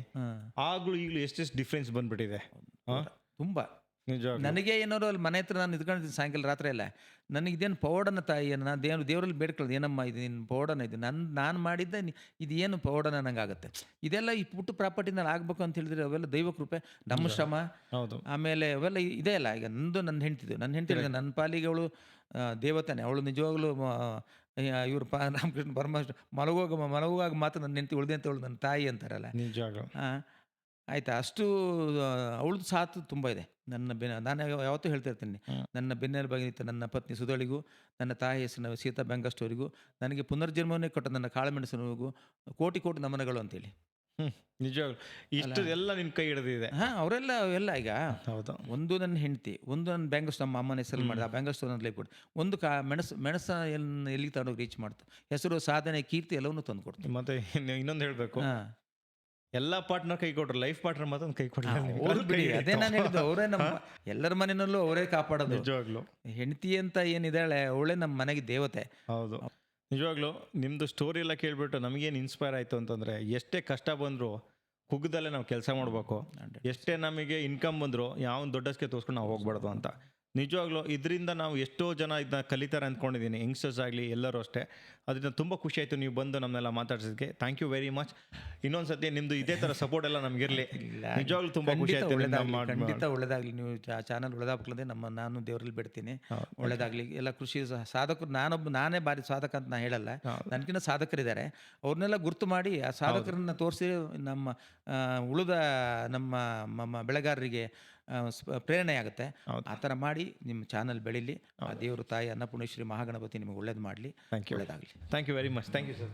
ಆಗಲೂ ಈಗಲೂ ಎಷ್ಟೆಷ್ಟು ಡಿಫ್ರೆನ್ಸ್ ಬಂದುಬಿಟ್ಟಿದೆ.
ತುಂಬ
ನಿಜ.
ನನಗೆ ಏನಾದ್ರು ಅಲ್ಲಿ ಮನೆ ಹತ್ರ ನಾನು ಇದ್ಕೊಂಡಿದ್ದೀನಿ ಸಾಯಂಕಾಲ ರಾತ್ರಿ ಎಲ್ಲ, ನನಗಿದೇನು ಪೌಡನ ತಾಯಿ, ನಾನು ದೇವರಲ್ಲಿ ಬೇಡ್ಕೊಳ್ಳೋದು, ಏನಮ್ಮ ಇದು ನಿನ್ನ ಪೌಡನ, ಇದು ನಾನು ಮಾಡಿದ್ದೆ, ಇದು ಏನು ಪೌಡನ ನಂಗಾಗುತ್ತೆ. ಇದೆಲ್ಲ ಈ ಪುಟ್ಟ ಪ್ರಾಪರ್ಟಿನಲ್ಲಿ ಆಗಬೇಕು ಅಂತ ಹೇಳಿದ್ರೆ ಅವೆಲ್ಲ ದೈವ ಕೃಪೆ, ನಮ್ಮ ಶ್ರಮ.
ಹೌದು.
ಆಮೇಲೆ ಅವೆಲ್ಲ ಇದೆ ಅಲ್ಲ. ಈಗ ನನ್ನ ಹೆಂಡ್ತಿದ್ದು, ನನ್ನ ಪಾಲಿಗೆ ಅವಳು ದೇವತಾನೆ. ಅವಳು ನಿಜವಾಗ್ಲೂ ಇವರು ರಾಮಕೃಷ್ಣ ಪರಮಾಷ್ಟ ಮಲಗುವಾಗ ಮಾತ್ರ ನನ್ನ ಹೆಂಡ್ತಿ ಉಳಿದೆ ಅಂತ ಅವಳು ನನ್ನ ತಾಯಿ ಅಂತಾರಲ್ಲ.
ನಿಜವಾಗ್ಲೂ
ಆಯಿತಾ, ಅಷ್ಟು ಅವಳದು ಸಾಥ್ ತುಂಬ ಇದೆ. ನಾನು ಯಾವತ್ತೂ ಹೇಳ್ತಿರ್ತೀನಿ, ನನ್ನ ಬೆನ್ನೆಲು ಬಗೆಯಿತ ನನ್ನ ಪತ್ನಿ ಸುಧಳಿಗೂ, ನನ್ನ ತಾಯಿ ಹೆಸರಿನ ಸೀತಾ ಬೆಂಗಷ್ಟವರಿಗೂ, ನನಗೆ ಪುನರ್ಜನ್ಮವನ್ನೇ ಕೊಟ್ಟ ನನ್ನ ಕಾಳುಮೆಣಸನಿಗೂ ಕೋಟಿ ನಮನಗಳು ಅಂತೇಳಿ.
ನಿಜವಾಗ್ಲು ಇಷ್ಟು ಎಲ್ಲ ನಿಮ್ಮ ಕೈ ಹಿಡಿದಿದೆ.
ಅವರೆಲ್ಲ ಈಗ
ಹೌದು.
ಒಂದು ನನ್ನ ಹೆಂಡತಿ, ಒಂದು ನನ್ನ ಬ್ಯಾಂಗಸ್, ನಮ್ಮ ಅಮ್ಮನ ಹೆಸರು ಮಾಡಿದೆ, ಆ ಬ್ಯಾಂಗಸ್ ನನ್ನ ಲೈಫ್ ಕೊಟ್ಟು, ಒಂದು ಮೆಣಸ ಎಲ್ಲಿಗೆ ತಗೊಂಡೋಗಿ ರೀಚ್ ಮಾಡ್ತು, ಹೆಸರು, ಸಾಧನೆ, ಕೀರ್ತಿ ಎಲ್ಲವನ್ನೂ ತಂದು ಕೊಡ್ತು.
ಮತ್ತೆ ಇನ್ನೊಂದು ಹೇಳಬೇಕು, ಎಲ್ಲ ಪಾರ್ಟ್ನರ್ ಕೈ ಕೊಟ್ರು, ಲೈಫ್ ಪಾರ್ಟ್ನರ್ ಮಾತ್ರ ಕೈ ಕೊಟ್ಟರು.
ಅದೇ ನಾನು ಹೇಳಿದ್ದು, ಅವರೇ ನಮ್ಮ ಎಲ್ಲರ ಮನೆಯಲ್ಲೂ ಅವರೇ ಕಾಪಾಡೋದು.
ನಿಜವಾಗ್ಲು
ಹೆಂಡತಿ ಅಂತ ಏನಿದ್ದಾಳೆ ಅವಳೇ ನಮ್ಮ ಮನೆಗೆ ದೇವತೆ.
ಹೌದು. ನಿಜವಾಗ್ಲೂ ನಿಮ್ಮದು ಸ್ಟೋರಿ ಎಲ್ಲ ಕೇಳಿಬಿಟ್ಟು ನಮಗೇನು ಇನ್ಸ್ಪೈರ್ ಆಯಿತು ಅಂತಂದರೆ, ಎಷ್ಟೇ ಕಷ್ಟ ಬಂದರೂ ಕುಗ್ಗದಲ್ಲೇ ನಾವು ಕೆಲಸ ಮಾಡಬೇಕು, ಎಷ್ಟೇ ನಮಗೆ ಇನ್ಕಮ್ ಬಂದರೂ ಯಾವ ದೊಡ್ಡಸ್ಗೆ ತೋರಿಸ್ಕೊಂಡು ನಾವು ಹೋಗ್ಬಾರ್ದು ಅಂತ. ನಿಜವಾಗ್ಲೂ ಇದರಿಂದ ನಾವು ಎಷ್ಟೋ ಜನ ಇದನ್ನ ಕಲಿತಾರೆ ಅಂದ್ಕೊಂಡಿದ್ದೀನಿ, ಯಂಗ್ಸ್ಟರ್ಸ್ ಆಗಲಿ ಎಲ್ಲರೂ ಅಷ್ಟೇ. ಅದರಿಂದ ತುಂಬ ಖುಷಿ ಆಯಿತು ನೀವು ಬಂದು ನಮ್ಮನ್ನೆಲ್ಲ ಮಾತಾಡ್ಸೋದಕ್ಕೆ. Thank you very much. ಇನ್ನೊಂದು ಸತಿ ನಿಮ್ಮದು ಇದೇ ಥರ ಸಪೋರ್ಟ್ ಎಲ್ಲ ನಮಗಿರಲಿ. ನಿಜವಾಗ್ಲೂ ತುಂಬ ಖುಷಿ ಆಯಿತು.
ಖಂಡಿತ ಒಳ್ಳೇದಾಗಲಿ, ನೀವು ಚಾನಲ್ ಒಳ್ಳೇದಾಗ್ಲಂದ್ರೆ ನಾನು ದೇವರಲ್ಲಿ ಬಿಡ್ತೀನಿ, ಒಳ್ಳೇದಾಗಲಿ. ಎಲ್ಲ ಕೃಷಿ ಸಾಧಕರು, ನಾನೇ ಭಾರಿ ಸಾಧಕ ಅಂತ ನಾನು ಹೇಳಲ್ಲ, ನನಗಿನ್ನ ಸಾಧಕರಿದ್ದಾರೆ. ಅವ್ರನ್ನೆಲ್ಲ ಗುರ್ತು ಮಾಡಿ ಆ ಸಾಧಕರನ್ನ ತೋರಿಸಿ ನಮ್ಮ ಉಳಿದ ನಮ್ಮ ಬೆಳೆಗಾರರಿಗೆ ಪ್ರೇರಣೆ ಆಗುತ್ತೆ. ಆ ಥರ ಮಾಡಿ ನಿಮ್ಮ ಚಾನಲ್ ಬೆಳೀಲಿ. ಆ ದೇವರು ತಾಯಿ ಅನ್ನಪೂರ್ಣೇಶ್ವರಿ ಮಹಾಗಣಪತಿ ನಿಮಗೆ ಒಳ್ಳೇದು ಮಾಡಲಿ, ಒಳ್ಳೇದಾಗಲಿ.
Thank you very much. Thank you sir.